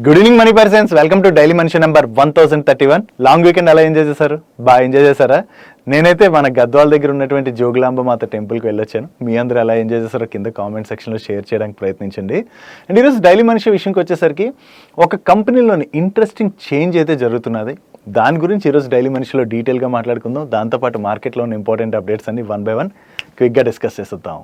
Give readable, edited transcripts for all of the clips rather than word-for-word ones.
Good evening money persons, welcome to daily మనిషి number 1031. Long weekend ఎలా enjoy చేశారు? బాగా ఎంజాయ్ చేశారా? నేనైతే మన గద్వాల దగ్గర ఉన్నటువంటి జోగులాంబ మాత టెంపుల్కి వెళ్ళొచ్చాను. మీ అందరూ ఎలా ఎంజాయ్ చేశారో కింద కామెంట్ సెక్షన్లో షేర్ చేయడానికి ప్రయత్నించండి. అండ్ ఈరోజు డైలీ మనిషి విషయంకి వచ్చేసరికి ఒక కంపెనీలోని ఇంట్రెస్టింగ్ చేంజ్ అయితే జరుగుతున్నది. దాని గురించి ఈరోజు డైలీ మనిషిలో డీటెయిల్గా మాట్లాడుకుందాం. దాంతోపాటు మార్కెట్లో ఉన్న ఇంపార్టెంట్ అప్డేట్స్ అన్ని 1 by 1 క్విక్గా డిస్కస్ చేస్తాం.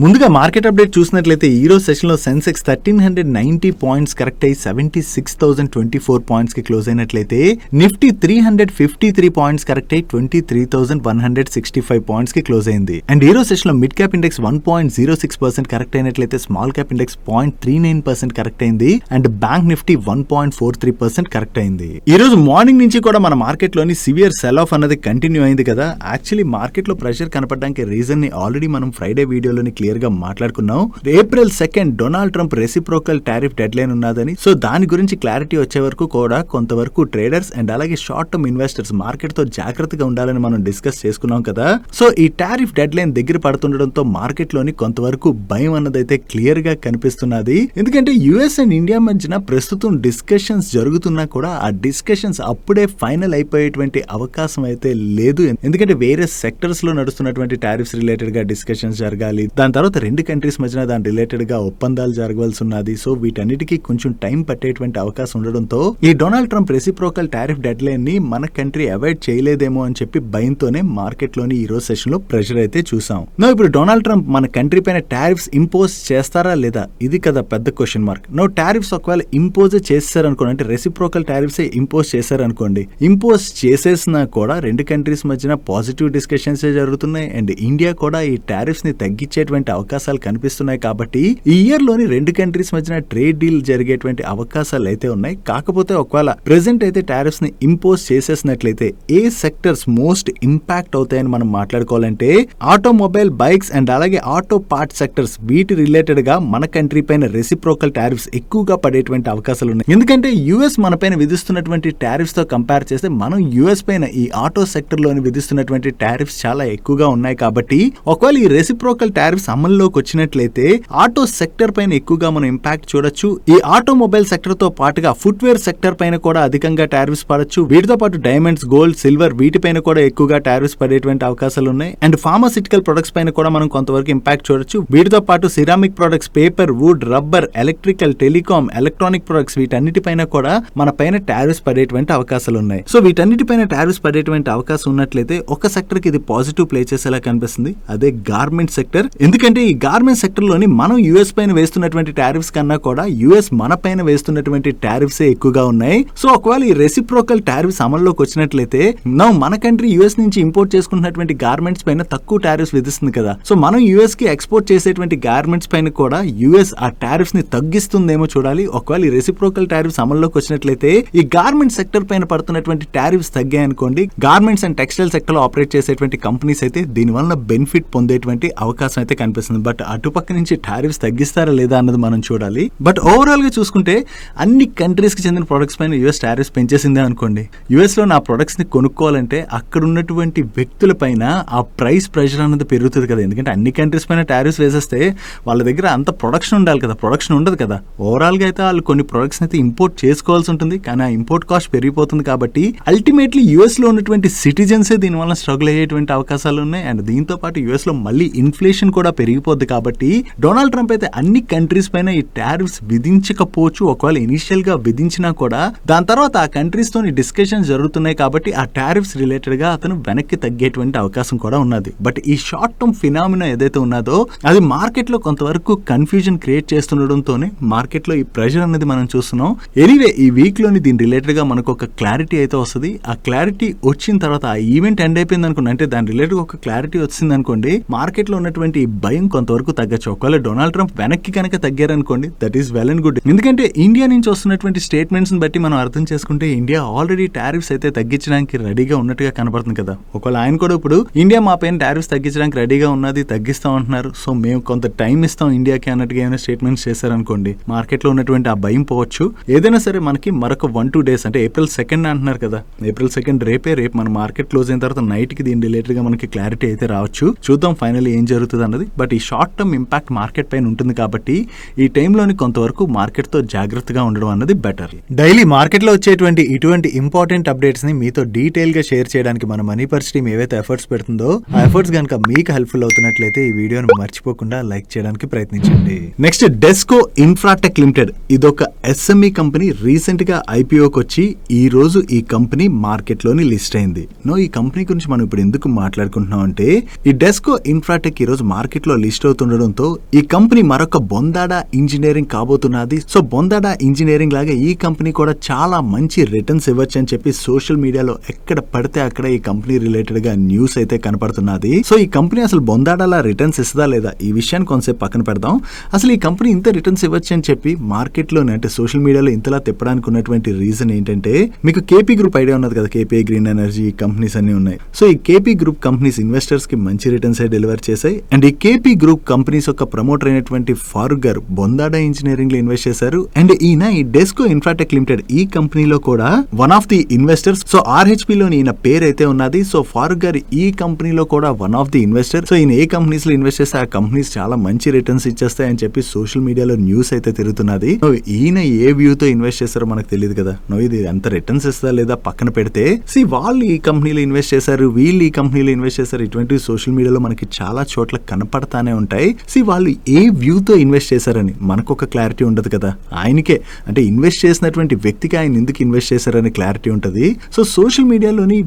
ముందుగా మార్కెట్ అప్డేట్ చూసినట్లయితే ఈ రోజు సెషన్లో సెన్సెక్స్ 1390 పాయింట్స్ కరెక్ట్ అయ్యి 76,024 పాయింట్స్కి క్లోజ్ అయినట్లయితే నిఫ్టీ 353 పాయింట్స్ కరెక్ట్ అయ్యి 23,165 పాయింట్స్కి క్లోజ్ అయింది. అండ్ ఈ రోజు సెషన్లో మిడ్ క్యాప్ ఇండెక్స్ 1.06% కరెక్ట్ అయినట్లయితే స్మాల్ క్యాప్ ఇండెక్స్ 0.39% కరెక్ట్ అయింది. అండ్ బ్యాంక్ నిఫ్టీ 1.43% కరెక్ట్ అయింది. ఈ రోజు మార్నింగ్ నుంచి కూడా మన మార్కెట్లోని సివియర్ సెల్ ఆఫ్ అన్నది కంటిన్యూ అయింది కదా. యాక్చువల్లీ మార్కెట్లో ప్రెషర్ కనపడడానికి రీజన్ ని ఆల్రెడీ మనం ఫ్రైడే వీడియోలోని క్లియర్ గా మాట్లాడుకున్నాం. April 2 Donald Trump reciprocal tariff dead line ఉన్నదని, సో దాని గురించి క్లారిటీ వచ్చే వరకు కూడా కొంతవరకు ట్రేడర్స్ అండ్ అలాగే షార్ట్ టర్మ్ ఇన్వెస్టర్స్ మార్కెట్ తో జాగ్రత్తగా ఉండాలని మనం డిస్కస్ చేసుకున్నాం కదా. సో ఈ టారిఫ్ డెడ్ లైన్ దగ్గర పడుతుండడంతో మార్కెట్ లోని కొంతవరకు భయం అన్నదైతే క్లియర్ గా కనిపిస్తున్నది. ఎందుకంటే యుఎస్ అండ్ ఇండియా మధ్యన ప్రస్తుతం డిస్కషన్స్ జరుగుతున్నా కూడా ఆ డిస్కషన్స్ అప్పుడే ఫైనల్ అయిపోయేటువంటి అవకాశం అయితే లేదు. ఎందుకంటే వేరే సెక్టర్స్ లో నడుస్తున్నటువంటి టారిఫ్స్ రిలేటెడ్ గా డిస్కషన్స్ జరగాలి. దాని తర్వాత రెండు కంట్రీస్ మధ్యన దాని రిలేటెడ్ గా ఒప్పందాలు జరగవలసి ఉన్నది. సో వీటన్నిటికీ కొంచెం టైం పట్టేటువంటి అవకాశం ఉండడంతో ఈ Donald Trump reciprocal tariff dead line ని మన కంట్రీ అవాయిడ్ చేయలేదేమో అని చెప్పి భయంతోనే మార్కెట్ లోని ఈ రోజు సెషన్ లో ప్రెషర్ అయితే చూసాం. ఇప్పుడు డొనాల్డ్ ట్రంప్ మన కంట్రీ పైన టారిఫ్స్ ఇంపోజ్ చేస్తారా లేదా, ఇది కదా పెద్ద క్వశ్చన్ మార్క్. టారిఫ్స్ ఒకవేళ ఇంపోజ్ చేశారనుకోండి, అంటే రెసిప్రోకల్ టారిఫ్స్ ఇంపోజ్ చేశారనుకోండి, ఇంపోజ్ చేసేసినా కూడా రెండు కంట్రీస్ మధ్యన పాజిటివ్ డిస్కషన్స్ జరుగుతున్నాయి. అండ్ ఇండియా కూడా ఈ టారిఫ్స్ ని తగ్గించేటువంటి అవకాశాలు కనిపిస్తున్నాయి. కాబట్టి ఈ ఇయర్ లోని రెండు కంట్రీస్ మధ్యన ట్రేడ్ డీల్ జరిగేటువంటి అవకాశాలు అయితే ఉన్నాయి. కాకపోతే ఒకవేళ ప్రెసెంట్ అయితే టారిఫ్స్ ని ఇంపోజ్ చేసేసినట్లయితే ఏ సెక్టర్స్ మోస్ట్ ఇంపాక్ట్ అవుతాయని మనం మాట్లాడుకోవాలంటే ఆటోమొబైల్, బైక్స్ అండ్ అలాగే ఆటో పార్ట్ సెక్టర్స్, వీటి రిలేటెడ్ గా మన కంట్రీ పైన రెసిప్రోకల్ టారిఫ్స్ ఎక్కువగా పడేటువంటి అవకాశాలు ఉన్నాయి. ఎందుకంటే యుఎస్ మన పైన విధిస్తున్నటువంటి టారిఫ్స్ తో కంపేర్ చేస్తే మనం యుఎస్ పైన ఈ ఆటో సెక్టర్ లోని విధిస్తున్నటువంటి టారిఫ్స్ చాలా ఎక్కువగా ఉన్నాయి. కాబట్టి ఒకవేళ ఈ రెసిప్రోకల్ టారిఫ్స్ అమల్లోకి వచ్చినట్లయితే ఆటో సెక్టర్ పైన ఎక్కువగా మనం ఇంపాక్ట్ చూడొచ్చు. ఈ ఆటోమొబైల్ సెక్టర్ తో పాటుగా ఫుట్వేర్ సెక్టర్ పైన కూడా అధికంగా టారిఫ్స్ పడొచ్చు. వీటితో పాటు డైమండ్స్, గోల్డ్, సిల్వర్ వీటిపైన కూడా ఎక్కువగా టారిఫ్స్ పడేటువంటి అవకాశాలు ఉన్నాయి. అండ్ ఫార్మాసిటికల్ ప్రొడక్ట్స్ పైన కూడా మనం కొంతవరకు ఇంపాక్ట్ చూడొచ్చు. వీటితో పాటు ceramic products, paper, wood, rubber, electrical, telecom, electronic products వీటన్నిటిపైన కూడా మన పైన టారిఫ్స్ పడేటువంటి అవకాశాలు ఉన్నాయి. సో వీటన్నిటిపైన టారిఫ్స్ పడేటువంటి అవకాశం ఉన్నట్లయితే ఒక సెక్టర్ కి ఇది పాజిటివ్ ప్లే చేసేలా కనిపిస్తుంది, అదే గార్మెంట్ సెక్టర్. ఎందుకంటే ఈ గార్మెంట్ సెక్టర్ లోని మనం యుఎస్ పైన వేస్తున్నటువంటి టారిఫ్స్ కన్నా కూడా యుఎస్ మన పైన వేస్తున్నటువంటి టారిఫ్స్ ఎక్కువగా ఉన్నాయి. సో ఒకవేళ ఈ రెసిప్రోకల్ టారిఫ్స్ అమల్లోకి వచ్చినట్లయితే మన కంట్రీ యుఎస్ నుంచి ఇంపోర్ట్ చేసుకున్నటువంటి గార్మెంట్స్ పైన తక్కువ టారిఫ్స్ విధిస్తుంది కదా. సో మనం యుఎస్ కి ఎక్స్పోర్ట్ చేసేటువంటి గార్మెంట్స్ పైన కూడా యుఎస్ ఆ టారిఫ్స్ ని తగ్గిస్తుందేమో చూడాలి. ఒకవేళ ఈ రెసిప్రోకల్ టారిఫ్స్ అమల్లోకి వచ్చినట్లయితే ఈ గార్మెంట్ సెక్టర్ పైన పడుతున్నటువంటి టారిఫ్స్ తగ్గాయనుకోండి, గార్మెంట్స్ అండ్ టెక్స్టైల్ సెక్టర్ లో ఆపరేట్ చేసేటువంటి కంపెనీస్ అయితే దీని వల్ల బెనిఫిట్ పొందేటువంటి అవకాశం అయితే కనిపిస్తుంది. బట్ అటుపక్క నుంచి టారిఫ్స్ తగ్గిస్తారా లేదా అన్నది మనం చూడాలి. బట్ ఓవరాల్ గా చూసుకుంటే అన్ని కంట్రీస్ కి చెందిన ప్రొడక్ట్స్ పైన యుఎస్ టారిఫ్స్ పెంచేసిందే అనుకోండి, యుఎస్ లో నా ప్రొడక్ట్స్ ని కొనుక్కోవాలంటే అక్కడ ఉన్నటువంటి వ్యక్తుల పైన ఆ ప్రైస్ ప్రెషర్ అన్నది పెరుగుతుంది కదా. ఎందుకంటే అన్ని కంట్రీస్ పైన టారిఫ్స్ వేసేస్తే వాళ్ళ దగ్గర అంత ప్రొడక్షన్ ఉండాలి కదా, ప్రొడక్షన్ ఉండదు కదా. ఓవరాల్ గా అయితే వాళ్ళు కొన్ని ప్రొడక్ట్స్ అయితే ఇంపోర్ట్ చేసుకోవాల్సి ఉంటుంది, కానీ ఆ ఇంపోర్ట్ కాస్ట్ పెరిగిపోతుంది. కాబట్టి అల్టిమేట్లీ యుఎస్ లో ఉన్నటువంటి సిటిజన్స్ దీని వల్ల స్ట్రగుల్ అయ్యేటువంటి అవకాశాలు ఉన్నాయి. అండ్ దీంతో పాటు యుఎస్ లో మళ్ళీ ఇన్ఫ్లేషన్ కూడా పెరిగిపోద్ది. కాబట్టి డొనాల్డ్ ట్రంప్ అయితే అన్ని కంట్రీస్ పైన ఈ టారిఫ్స్ విధించకపోవచ్చు. ఒకవేళ ఇనిషియల్ గా విధించినా కూడా దాని తర్వాత ఆ కంట్రీస్ తోని డిస్కషన్స్ జరుగుతున్నాయి. కాబట్టి ఆ టారిఫ్స్ రిలేటెడ్ గా అతను వెనక్కి తగ్గేటువంటి అవకాశం కూడా ఉన్నది. బట్ ఈ షార్ట్ టర్మ్ ఫినామినా ఏదైతే ఉన్నదో అది మార్కెట్ లో కొంతవరకు కన్ఫ్యూజన్ క్రియేట్ చేస్తుండడంతోనే మార్కెట్ లో ఈ ప్రెషర్ అనేది మనం చూస్తున్నాం. ఎనీవే ఈ వీక్ లోని దీని రిలేటెడ్ గా మనకు ఒక క్లారిటీ అయితే వస్తుంది. ఆ క్లారిటీ వచ్చిన తర్వాత ఆ ఈవెంట్ ఎండ్ అయిపోయింది అనుకోండి, అంటే దాని రిలేటెడ్ ఒక క్లారిటీ వచ్చింది అనుకోండి, మార్కెట్ లో ఉన్నటువంటి భయం కొంతవరకు తగ్గచ్చు. ఒకవేళ డొనాల్డ్ ట్రంప్ వెనక్కి కనుక తగ్గారనుకోండి, that is well and good. ఎందుకంటే ఇండియా నుంచి వస్తున్నటువంటి స్టేట్మెంట్స్ బట్టి మనం అర్థం చేసుకుంటే ఇండియా ఆల్రెడీ టారిఫ్స్ అయితే తగ్గించడానికి రెడీగా ఉన్నట్టుగా కనబడుతుంది కదా. ఒకవేళ ఆయన కూడా ఇప్పుడు ఇండియా మా పైన టారిఫ్స్ తగ్గించడానికి రెడీగా ఉన్నది, తగ్గిస్తాం అంటున్నారు, సో మేము కొంత టైం ఇస్తాం ఇండియాకి అన్నట్టుగా ఏమైనా స్టేట్మెంట్స్ చేశారనుకోండి, మార్కెట్ లో ఉన్నటువంటి ఆ భయం పోవచ్చు. ఏదైనా సరే మనకి మరొక 1-2 days అంటే April 2 అంటున్నారు కదా, April 2 రేపు మన మార్కెట్ క్లోజ్ అయిన తర్వాత నైట్ కి దీని రిలేటెడ్ గా మనకి క్లారిటీ అయితే రావచ్చు. చూద్దాం ఫైనల్లీ ఏం జరుగుతుంది అన్నది. బట్ ఈ షార్ట్ టర్మ్ ఇంపాక్ట్ మార్కెట్ పైన ఉంటుంది కాబట్టి ఈ టైంలోని కొంతవరకు మార్కెట్తో జాగ్రత్తగా ఉండడం అన్నది బెటర్. డైలీ మార్కెట్లో వచ్చేటువంటి ఇటువంటి ఇంపార్టెంట్ అప్డేట్స్ ని మీతో డీటెయిల్ గా షేర్ చేయడానికి మన మనీ పర్స్ టీమ్ ఏవైతే ఎఫర్ట్స్ పెడుతుందో ఆ ఎఫర్ట్స్ కనుక మీకు హెల్ప్ఫుల్ అవుతున్నట్లయితే ఈ వీడియోని మర్చిపోకుండా లైక్ చేయడానికి ప్రయత్నించండి. నెక్స్ట్ డెస్కో ఇన్ఫ్రాటెక్ లిమిటెడ్ ఇదొక ఎస్ఎంఈ కంపెనీ. రీసెంట్ గా ఐపీఓకి వచ్చి ఈ రోజు ఈ కంపెనీ మార్కెట్ లోని లిస్ట్ అయింది. ఈ కంపెనీ గురించి మనం ఇప్పుడు ఎందుకు మాట్లాడుకుంటున్నాం అంటే ఈ డెస్కో ఇన్ఫ్రాటెక్ ఈ రోజు మార్కెట్ లో లిస్ట్ అవుతుండడంతో ఈ కంపెనీ మరొక బొందాడా ఇంజనీరింగ్ కాబోతున్నది. సో బొందాడా ఇంజనీరింగ్ లాగా ఈ కంపెనీ కూడా చాలా మంచి రిటర్న్స్ ఇవ్వచ్చు అని చెప్పి సోషల్ మీడియాలో ఎక్కడ పడితే అక్కడ ఈ కంపెనీ రిలేటెడ్ గా న్యూస్ అయితే కనపడుతున్నది. సో ఈ కంపెనీ అసలు బొందాడాలా రిటర్న్స్ ఇస్తుందా లేదా ఈ విషయాన్ని కొంతసేపు పక్కన పెడదాం. అసలు ఈ కంపెనీ ఇంత రిటర్న్స్ ఇవ్వచ్చు అని చెప్పి మార్కెట్లోనే అంటే సోషల్ మీడియాలో ఇంతలా తిప్పడానికి ఉన్నటువంటి రీజన్ ఏంటంటే మీకు కేపీ గ్రూప్ ఐడియా ఉన్నది కదా, కేపీ గ్రీన్ ఎనర్జీ కంపెనీస్ అన్ని ఉన్నాయి. సో ఈ కేపీ గ్రూప్ కంపెనీస్ ఇన్వెస్టర్స్ కి మంచి రిటర్న్స్ డెలివర్ చేశాయి. అండ్ ఈ కేపీ గ్రూప్ కంపెనీస్ యొక్క ప్రమోటర్ అయినటువంటి ఫారూక్ గారు బొందాడా ఇంజనీరింగ్ లో ఇన్వెస్ట్ చేశారు. అండ్ ఈయన ఈ డెస్కో ఇన్ఫ్రాటెక్ లిమిటెడ్ ఈ కంపెనీలో కూడా one of the investors. So RHP లోని ఈయన పేరు అయితే ఉన్నది. సో ఫారూక్ గారు ఈ కంపెనీలో కూడా one of the investor. So ఈయన ఏ కంపెనీస్ లో ఇన్వెస్ట్ చేస్తే ఆ కంపెనీస్ చాలా మంచి రిటర్న్స్ ఇచ్చేస్తాయి అని చెప్పి సోషల్ మీడియాలో న్యూస్ అయితే తిరుగుతున్నది. ఈయన ఏ వ్యూతో ఇన్వెస్ట్ చేస్తారో మనకు తెలియదు కదా. ఇది ఎంత రిటర్న్స్ ఇస్తా లేదా పక్కన పెడితే వాళ్ళు ఈ కంపెనీలో ఇన్వెస్ట్ చేశారు, వీళ్ళు ఈ కంపెనీలో ఇన్వెస్ట్ చేశారు, ఇటువంటి సోషల్ మీడియాలో మనకి చాలా చోట్ల కనపడతానే ఉంటాయి. వాళ్ళు ఏ వ్యూతో ఇన్వెస్ట్ చేశారని మనకు ఒక క్లారిటీ ఉండదు కదా. ఆయనకే అంటే ఇన్వెస్ట్ చేసినటువంటి వ్యక్తికి ఆయన ఎందుకు ఇన్వెస్ట్ చేశారని క్లారిటీ ఉంటుంది. సో సోషల్ మీడియాలోని